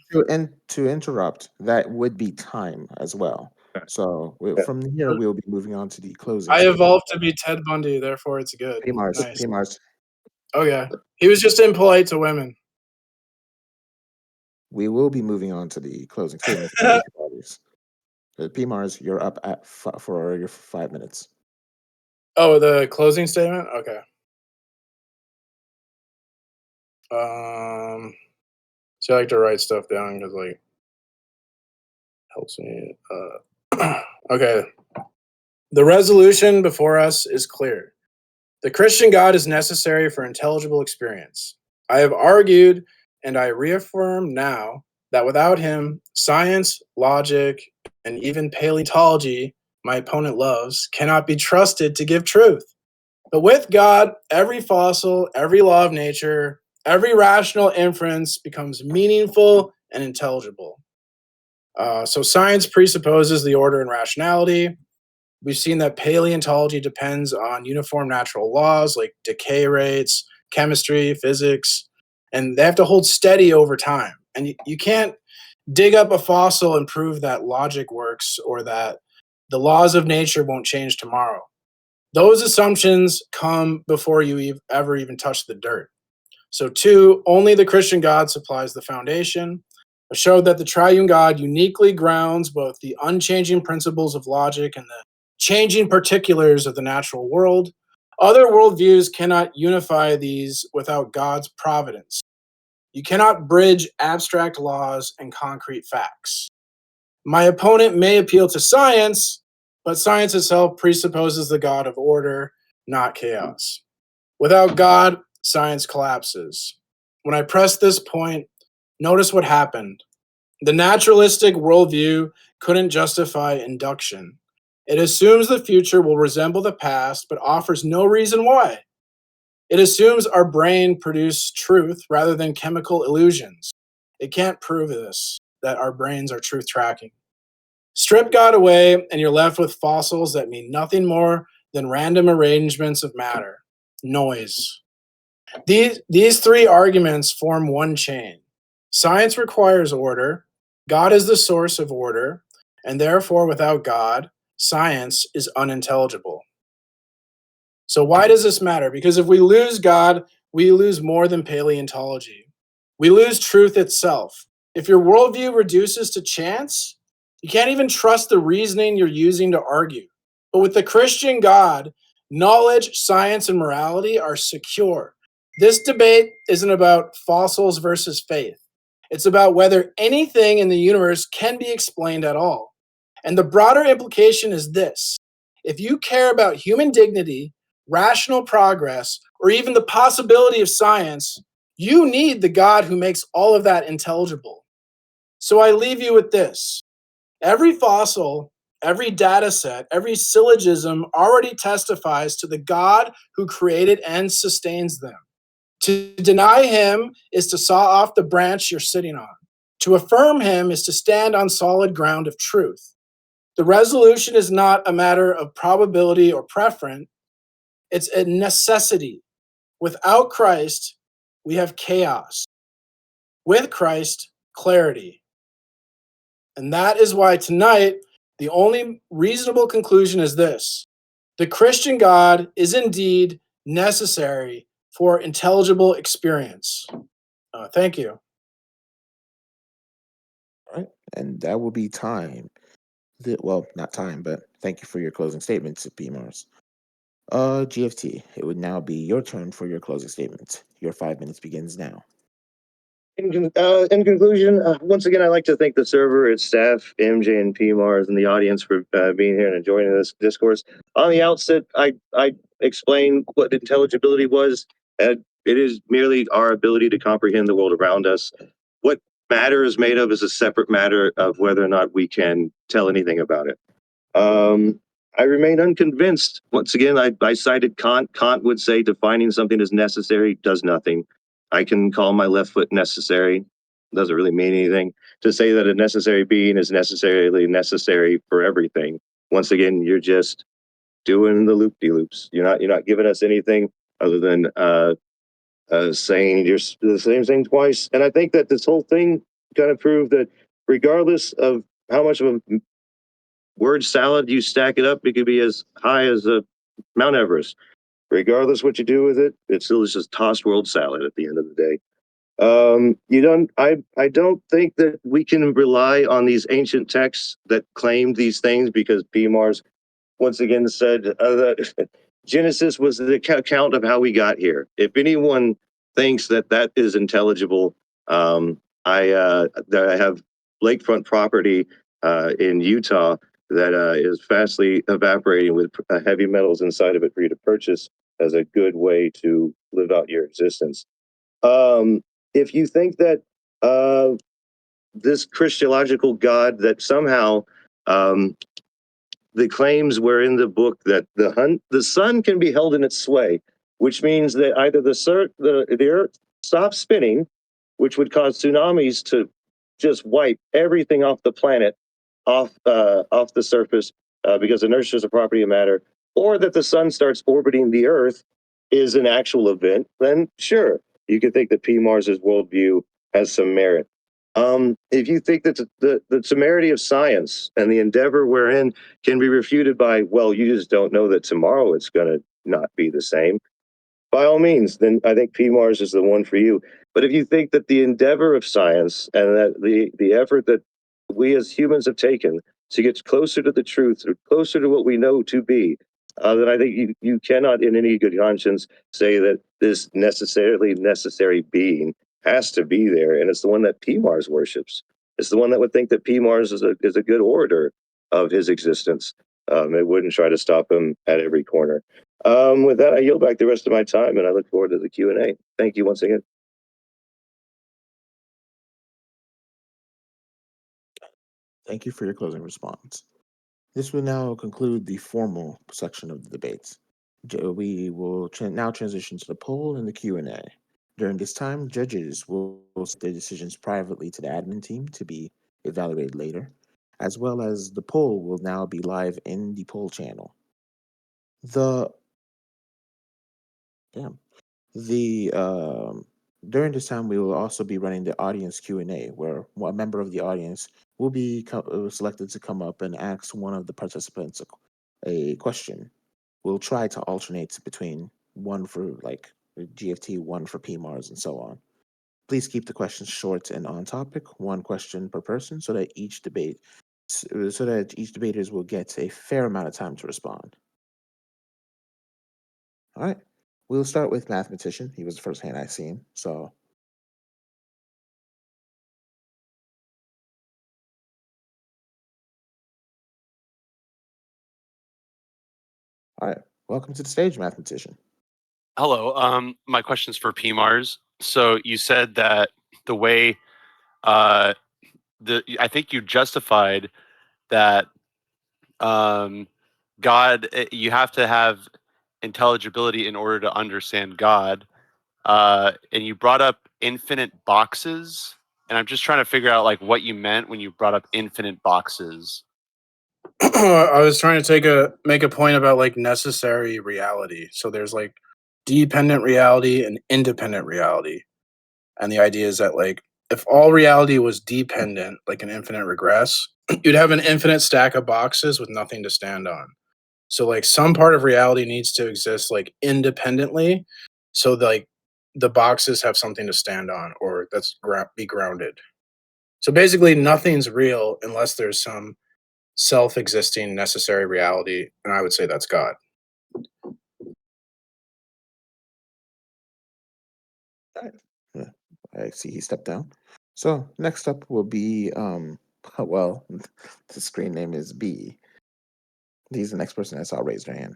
to interrupt, that would be time as well. So from here, we'll be moving on to the closing I statement. evolved to be Ted Bundy, therefore it's good. Pmars, Nice. Pmars, Okay. He was just impolite to women. we will be moving on to the closing statements of both parties. Pmars, you're up for your 5 minutes. Oh, the closing statement? Okay. So I like to write stuff down because like helps me. Okay. The resolution before us is clear. The Christian God is necessary for intelligible experience. I have argued, and I reaffirm now, that without him, science, logic, and even paleontology, my opponent loves, cannot be trusted to give truth. But with God, every fossil, every law of nature, every rational inference becomes meaningful and intelligible. So science presupposes the order and rationality. We've seen that paleontology depends on uniform natural laws like decay rates, chemistry, physics, and they have to hold steady over time. And you can't dig up a fossil and prove that logic works or that the laws of nature won't change tomorrow. Those assumptions come before you ever even touch the dirt. So, two, only the Christian God supplies the foundation. I showed that the triune God uniquely grounds both the unchanging principles of logic and the changing particulars of the natural world. Other worldviews cannot unify these without God's providence. You cannot bridge abstract laws and concrete facts. My opponent may appeal to science, but science itself presupposes the God of order, not chaos. Without God, science collapses. When I press this point, notice what happened. The naturalistic worldview couldn't justify induction. It assumes the future will resemble the past, but offers no reason why. It assumes our brain produced truth rather than chemical illusions. It can't prove this, that our brains are truth tracking. Strip God away, and you're left with fossils that mean nothing more than random arrangements of matter, noise. These three arguments form one chain. Science requires order, God is the source of order, and therefore, without God, science is unintelligible. So, why does this matter? Because if we lose God, we lose more than paleontology. We lose truth itself. If your worldview reduces to chance, you can't even trust the reasoning you're using to argue. But with the Christian God, knowledge, science, and morality are secure. This debate isn't about fossils versus faith. It's about whether anything in the universe can be explained at all. And the broader implication is this: if you care about human dignity, rational progress, or even the possibility of science, you need the God who makes all of that intelligible. So I leave you with this. Every fossil, every data set, every syllogism already testifies to the God who created and sustains them. To deny him is to saw off the branch you're sitting on. To affirm him is to stand on solid ground of truth. The resolution is not a matter of probability or preference, it's a necessity. Without Christ, we have chaos. With Christ, clarity. And that is why tonight, the only reasonable conclusion is this: the Christian God is indeed necessary for intelligible experience. Thank you. All right. And that will be time. Well, not time, but thank you for your closing statements, Pmars. GFT, it would now be your turn for your closing statements. Your 5 minutes begins now. In conclusion, once again, I'd like to thank the server, its staff, MJ and PMARS, and the audience for being here and joining this discourse. On the outset, I explained what intelligibility was. It is merely our ability to comprehend the world around us. What matter is made of is a separate matter of whether or not we can tell anything about it. I remain unconvinced. Once again, I cited Kant. Kant would say defining something as necessary does nothing. I can call my left foot necessary. Doesn't really mean anything. To say that a necessary being is necessarily necessary for everything. Once again, you're just doing the loop-de-loops. You're not giving us anything other than saying the same thing twice. And I think that this whole thing kind of proved that regardless of how much of a word salad you stack it up, it could be as high as Mount Everest. Regardless what you do with it, it's still just tossed world salad at the end of the day. You don't. I don't think that we can rely on these ancient texts that claim these things, because PMARS once again said that Genesis was the account of how we got here. If anyone thinks that that is intelligible, that I have lakefront property in Utah that is fastly evaporating with heavy metals inside of it for you to purchase as a good way to live out your existence. If you think that this Christological God that somehow the claims were in the book that the sun can be held in its sway, which means that either the earth stops spinning, which would cause tsunamis to just wipe everything off the planet, off the surface, because inertia is a property of matter, or that the sun starts orbiting the earth is an actual event. Then sure, you could think that P. Mars's worldview has some merit. If you think that the temerity of science and the endeavor wherein can be refuted by, well, you just don't know that tomorrow it's going to not be the same, by all means, then I think PMARS is the one for you. But if you think that the endeavor of science and that the effort that we as humans have taken to get closer to the truth, or closer to what we know to be, then I think you cannot, in any good conscience, say that this necessarily necessary being has to be there, and it's the one that PMARS worships. It's the one that would think that PMARS is a good orator of his existence. It wouldn't try to stop him at every corner. With that, I yield back the rest of my time, and I look forward to the Q&A. Thank you once again. Thank you for your closing response. This will now conclude the formal section of the debates. We will now transition to the poll and the Q&A. During this time, judges will set their decisions privately to the admin team to be evaluated later. as well as the poll will now be live in the poll channel. The yeah, the during this time we will also be running the audience Q&A, where a member of the audience will be selected to come up and ask one of the participants a question. We'll try to alternate between one for like GFT, one for Pmars, and so on. Please keep the questions short and on topic, one question per person, so that each debaters will get a fair amount of time to respond. All right. We'll start with mathematician. He was the first hand I seen. So, all right. Welcome to the stage, mathematician. Hello. My question's for Pmars. So you said that the way I think you justified that God, you have to have intelligibility in order to understand God. And you brought up infinite boxes, and I'm just trying to figure out like what you meant when you brought up infinite boxes. I was trying to make a point about like necessary reality. So there's like dependent reality and independent reality. And the idea is that like if all reality was dependent, like an infinite regress, you'd have an infinite stack of boxes with nothing to stand on. So like some part of reality needs to exist like independently, so like the boxes have something to stand on or be grounded. So basically nothing's real unless there's some self-existing necessary reality, and I would say that's God. All right. Yeah, I see he stepped down. So next up will be well, the screen name is B. He's the next person I saw raise their hand.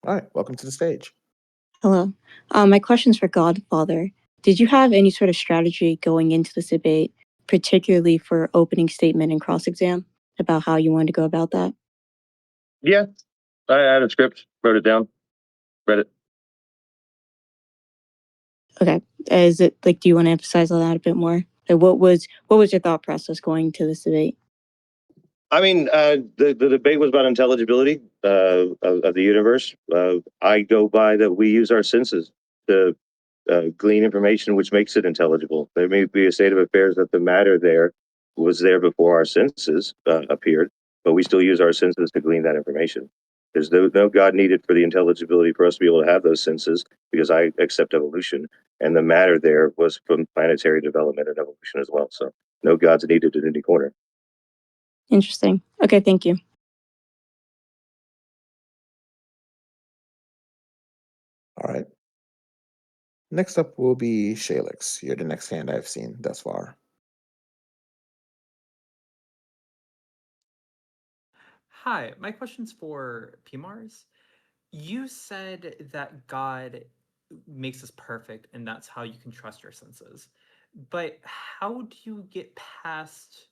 All right, welcome to the stage. Hello. My question's for Godfather. Did you have any sort of strategy going into this debate, particularly for opening statement and cross exam, about how you wanted to go about that? Yeah, I had a script, wrote it down, read it. Okay. Is it like, do you want to emphasize on that a bit more? Like, what was your thought process going to this debate? I mean, the debate was about intelligibility of the universe. I go by that we use our senses to glean information which makes it intelligible. There may be a state of affairs that the matter there was there before our senses appeared, but we still use our senses to glean that information. There's no God needed for the intelligibility for us to be able to have those senses, because I accept evolution, and the matter there was from planetary development and evolution as well. So no gods needed in any corner. Interesting. Okay, thank you. All right. Next up will be Shalix. You're the next hand I've seen thus far. Hi, my question's for Pmars. You said that God makes us perfect and that's how you can trust your senses. But how do you get past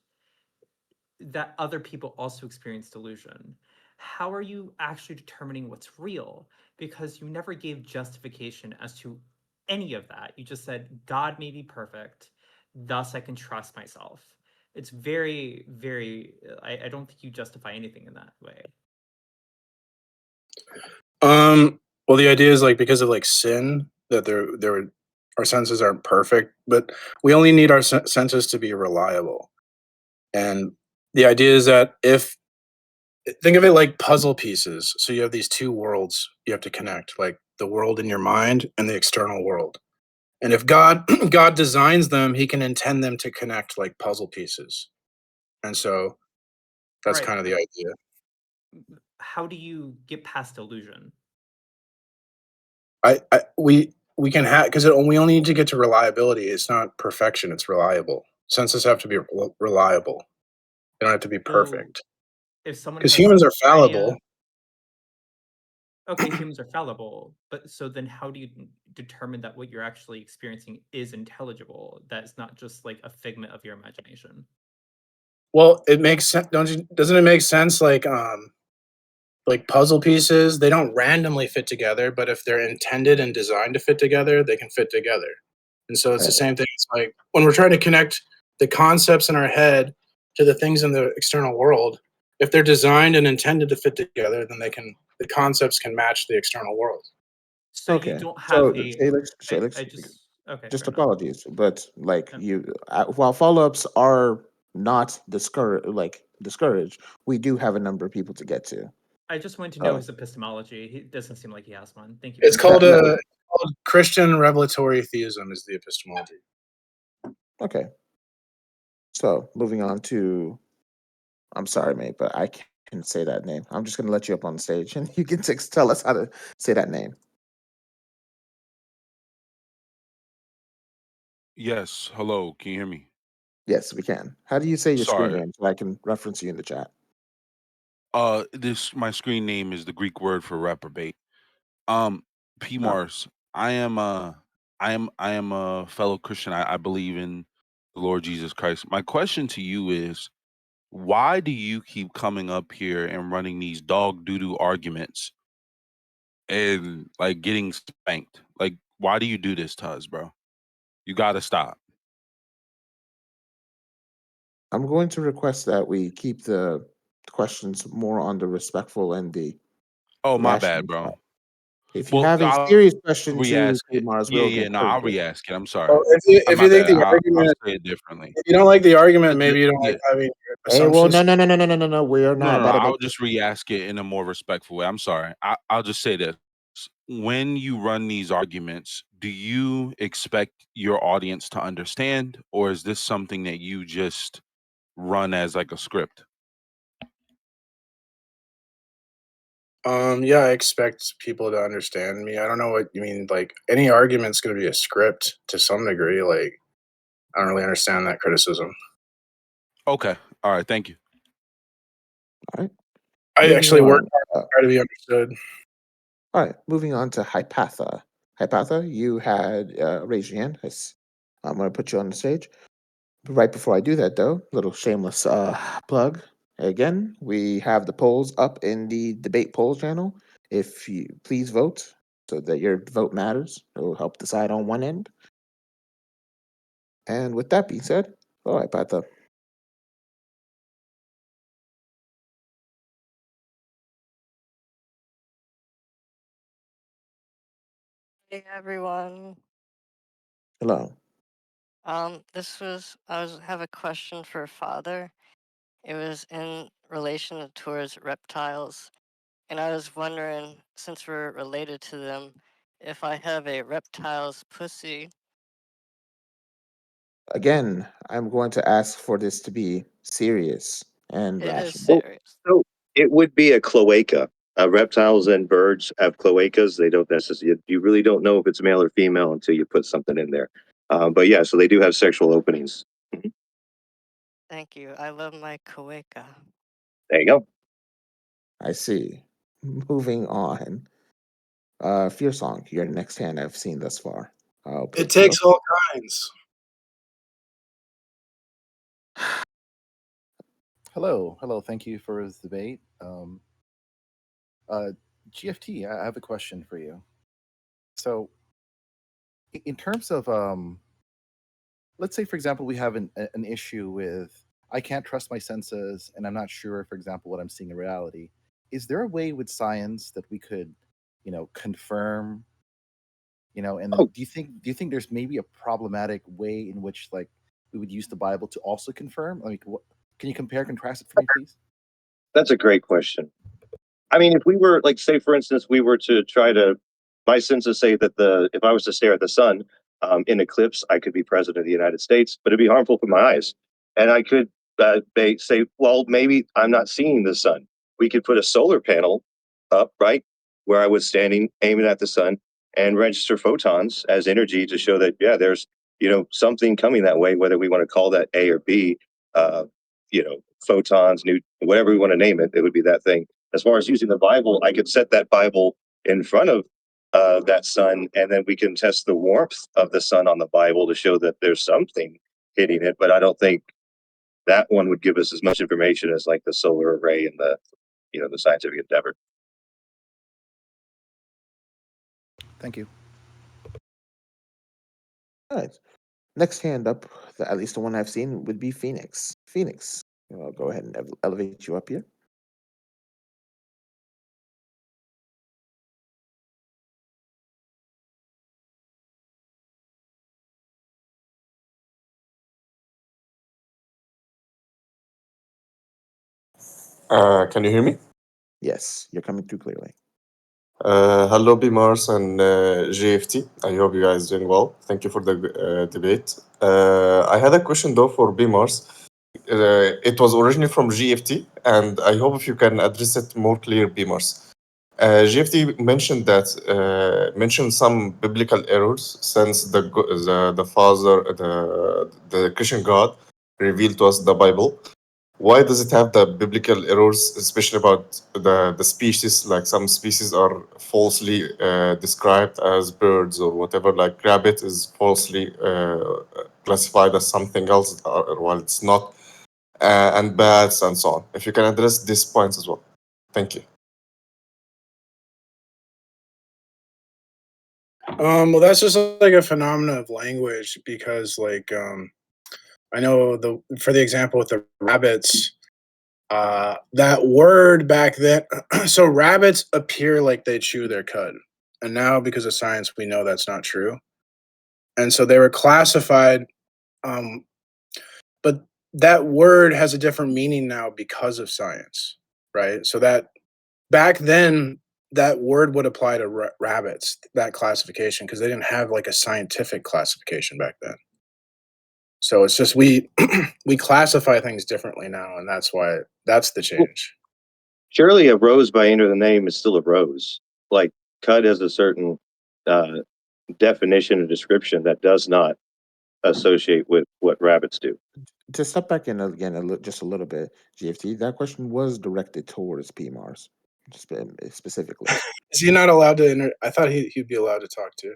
that other people also experience delusion? How are you actually determining what's real? Because you never gave justification as to any of that. You just said, God may be perfect, thus I can trust myself. It's very, very, I don't think you justify anything in that way. Well, the idea is like because of like sin that our senses aren't perfect, but we only need our senses to be reliable. And the idea is that if think of it like puzzle pieces, so you have these two worlds you have to connect, like the world in your mind and the external world. And if God God designs them, he can intend them to connect like puzzle pieces. And so that's Right, kind of the but idea. how do you get past delusion? We can have because we only need to get to reliability. It's not perfection; it's reliable. Senses have to be reliable. They don't have to be Well, perfect if someone because has humans are schizophrenia, fallible. okay, humans are fallible, but so then how do you determine that what you're actually experiencing is intelligible? That it's not just like a figment of your imagination. Well, it makes sense. Doesn't it make sense? Like puzzle pieces, they don't randomly fit together, but if they're intended and designed to fit together, they can fit together. And so it's the Right. same thing. It's like when we're trying to connect the concepts in our head to the things in the external world. If they're designed and intended to fit together, then the concepts can match the external world. So you Okay. don't have So a. Shalix, I just okay. just Fair enough. apologies, but like Yeah. while follow-ups are not discouraged, we do have a number of people to get to. I just wanted to know Oh, his epistemology. He doesn't seem like he has one. Thank you It's very much. called Christian revelatory theism is the epistemology. okay. So moving on to, I'm sorry, mate, but I can't say that name. I'm just gonna let you up on the stage, and you can tell us how to say that name. Yes. Hello. Can you hear me? Yes, we can. How do you say your screen Sorry. name so I can reference you in the chat? This my screen name is the Greek word for reprobate. Oh, Pmars. I am a fellow Christian. I believe in the Lord Jesus Christ. My question to you is, why do you keep coming up here and running these dog doo doo arguments and like getting spanked? Like, why do you do this to us, bro? You gotta stop. I'm going to request that we keep the questions more on the respectful and the Oh, my bad, rational side. bro. If you Well, have a I'll serious question to re-ask it. Mars, Yeah, we'll yeah. No, encourage I'll it. re-ask it. I'm sorry. Well, if My you think bad. the I'll argument, say it differently. if you don't like the argument, But maybe you don't like yeah. having your Hey, well, assumptions. no. We are No, not no, no. about to I'll make this. just re-ask it in a more respectful way. I'm sorry. I'll just say this. When you run these arguments, do you expect your audience to understand, or is this something that you just run as like a script? Yeah, I expect people to understand me. I don't know what you mean. Like any argument's going to be a script to some degree. Like I don't really understand that criticism. Okay. All right. Thank you. All right. I Moving actually work on. hard to try to be understood. All right. Moving on to Hypatha. Hypatha, you had raised your hand. I'm going to put you on the stage. Right before I do that, though, little shameless plug. Again, we have the polls up in the debate polls channel. If you please vote so that your vote matters, it will help decide on one end. And with that being said, all right, Patha. Hey everyone. Hello. I was have a question for Father. It was in relation towards reptiles, and I was wondering, since we're related to them, if I have a reptile's pussy. Again, I'm going to ask for this to be serious and It is rational. Well, serious. so it would be a cloaca. Reptiles and birds have cloacas. They don't necessarily. You really don't know if it's male or female until you put something in there. But yeah, so they do have sexual openings. Mhm. Thank you. I love my coeca. There you go. I see. Moving on. Fear Song, your next hand I've seen thus far. I'll It put you up. takes all kinds. Hello. Thank you for this debate. Uh, GFT, I have a question for you. So, in terms of, let's say, for example, we have an issue with I can't trust my senses, and I'm not sure, for example, what I'm seeing in reality. Is there a way with science that we could, confirm, and then Oh, do you think there's maybe a problematic way in which like we would use the Bible to also confirm? Like, what, can you compare and contrast it for me, please? that's a great question. I mean, if we were like, say, for instance, we were to try to, my senses say that if I was to stare at the sun in eclipse, I could be president of the United States, but it'd be harmful for my eyes. And I could say, well, maybe I'm not seeing the sun. We could put a solar panel up, right, where I was standing aiming at the sun and register photons as energy to show that, yeah, there's, something coming that way, whether we want to call that A or B, uh, photons, new, whatever we want to name it, it would be that thing. As far as using the Bible, I could set that Bible in front of that sun, and then we can test the warmth of the sun on the Bible to show that there's something hitting it. But I don't think that one would give us as much information as like the solar array and the scientific endeavor. Thank you. All right. Next hand up, at least the one I've seen, would be Phoenix. Phoenix, I'll go ahead and elevate you up here. Can you hear me? Yes, you're coming through clearly. Hello, Pmars and GFT. I hope you guys doing well. Thank you for the debate. I had a question though for Pmars. It was originally from GFT, and I hope if you can address it more clear, Pmars. GFT mentioned some biblical errors since the Father, the Christian God, revealed to us the Bible. Why does it have the biblical errors, especially about the species? Like some species are falsely described as birds or whatever. Like rabbit is falsely classified as something else, while it's not, and bats and so on. If you can address these points as well, thank you. Well, that's just like a phenomenon of language because, like, I know for the example with the rabbits, that word back then. So rabbits appear like they chew their cud, and now because of science, we know that's not true. And so they were classified, um, but that word has a different meaning now because of science, right? So that back then that word would apply to rabbits, that classification, because they didn't have like a scientific classification back then. So it's just we we classify things differently now, and that's the change. Surely a rose by any other name is still a rose. Like cud has a certain definition or description that does not associate with what rabbits do. To step back in again just a little bit, GFT, that question was directed towards PMARS specifically. Is he not allowed to? I thought he'd be allowed to talk too.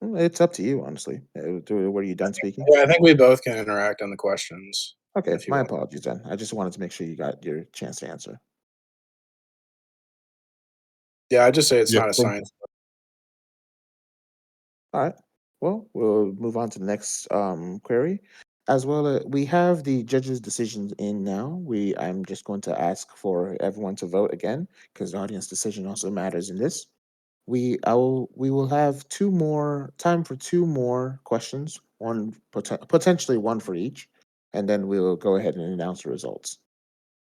It's up to you, honestly. Were you done speaking? Yeah, I think we both can interact on the questions. Okay, my apologies then. I just wanted to make sure you got your chance to answer. Yeah, I just say it's Yeah, not a science. All right. Well, we'll move on to the next query. As well, we have the judges' decisions in now. I'm just going to ask for everyone to vote again because the audience decision also matters in this. We will have time for two more questions, one potentially one for each, and then we'll go ahead and announce the results.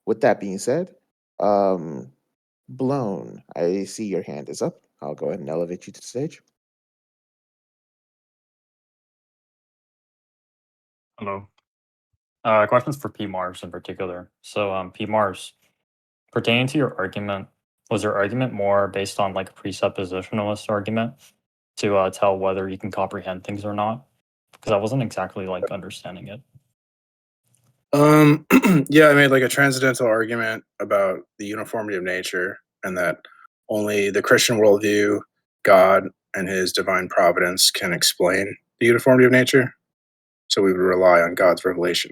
With that being said, Blown, I see your hand is up. I'll go ahead and elevate you to the stage. Hello. Questions for Pmars in particular. So, Pmars, pertaining to your argument, was your argument more based on like a presuppositionalist argument to tell whether you can comprehend things or not? Because I wasn't exactly like understanding it. Yeah, I made like a transcendental argument about the uniformity of nature and that only the Christian worldview, God, and his divine providence can explain the uniformity of nature. So we would rely on God's revelation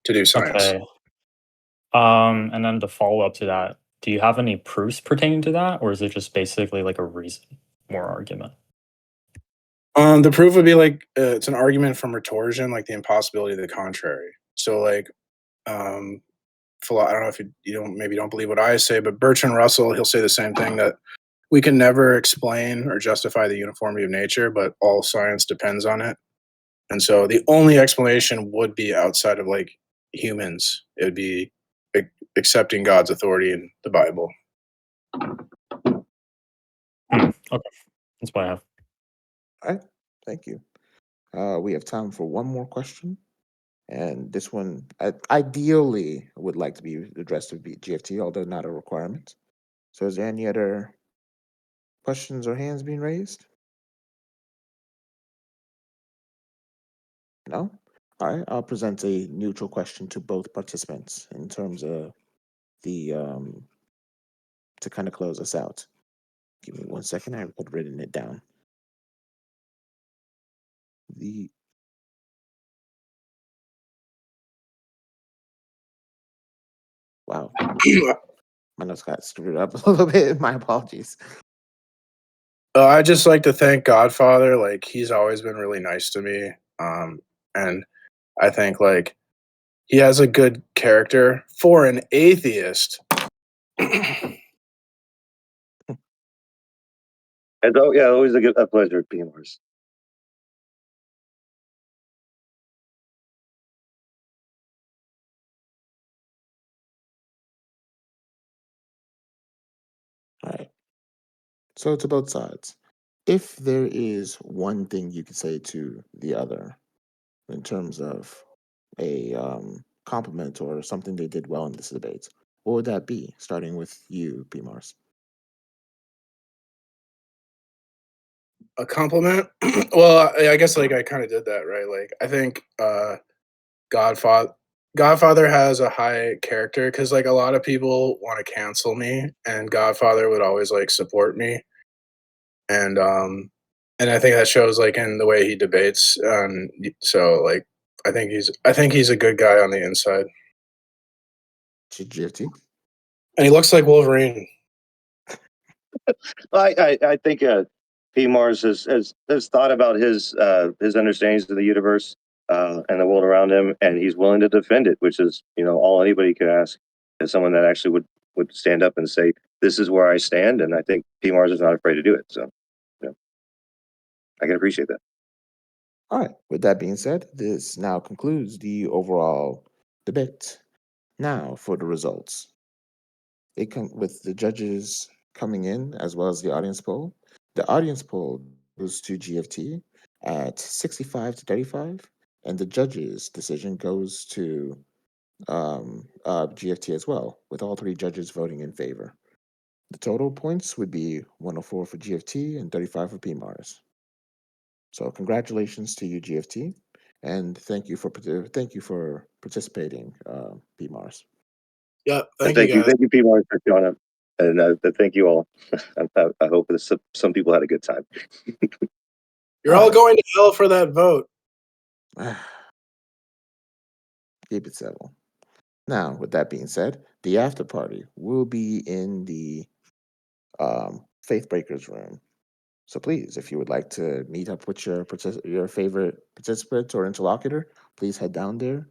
to do science. Okay. And then to follow up to that, do you have any proofs pertaining to that, or is it just basically like a reason, more argument? The proof would be like it's an argument from retorsion, like the impossibility of the contrary. So like, I don't know if you don't believe what I say, but Bertrand Russell, he'll say the same thing, that we can never explain or justify the uniformity of nature, but all science depends on it. And so the only explanation would be outside of like humans. It would be accepting God's authority in the Bible. Okay, that's what I have. All right, thank you. We have time for one more question. And this one, ideally, would like to be addressed to GFT, although not a requirement. So is there any other questions or hands being raised? No? All right, I'll present a neutral question to both participants in terms of the, to kind of close us out. Give me 1 second, I have written it down. Wow. My notes got screwed up a little bit. My apologies. I just like to thank Godfather. Like he's always been really nice to me. And I think like he has a good character for an atheist. And yeah, always a pleasure, Pmars. All right. So to both sides, if there is one thing you could say to the other in terms of a compliment or something they did well in this debate, what would that be? Starting with you, Pmars. A compliment? Well, I guess like I kind of did that, right? Like I think Godfather Godfather has a high character because like a lot of people want to cancel me, and Godfather would always like support me, and I think that shows like in the way he debates. So like I think he's a good guy on the inside, GFT. and he looks like Wolverine. I think Pmars has thought about his understandings of the universe and the world around him, and he's willing to defend it, which is all anybody could ask as someone that actually would stand up and say, "This is where I stand," and I think Pmars is not afraid to do it. So, I can appreciate that. All right. With that being said, this now concludes the overall debate. Now for the results. It come with the judges coming in as well as the audience poll. The audience poll goes to GFT at 65 to 35, and the judges' decision goes to GFT as well, with all three judges voting in favor. The total points would be 104 for GFT and 35 for PMARS. So congratulations to you, GFT, and thank you for participating, PMARS. Yeah, And thank you guys. thank you, Pmars, for showing up, and thank you all. I hope that some people had a good time. You're all going to hell for that vote. Keep it civil. Now, with that being said, the after party will be in the Faith Breakers room. So please, if you would like to meet up with your favorite participant or interlocutor, please head down there.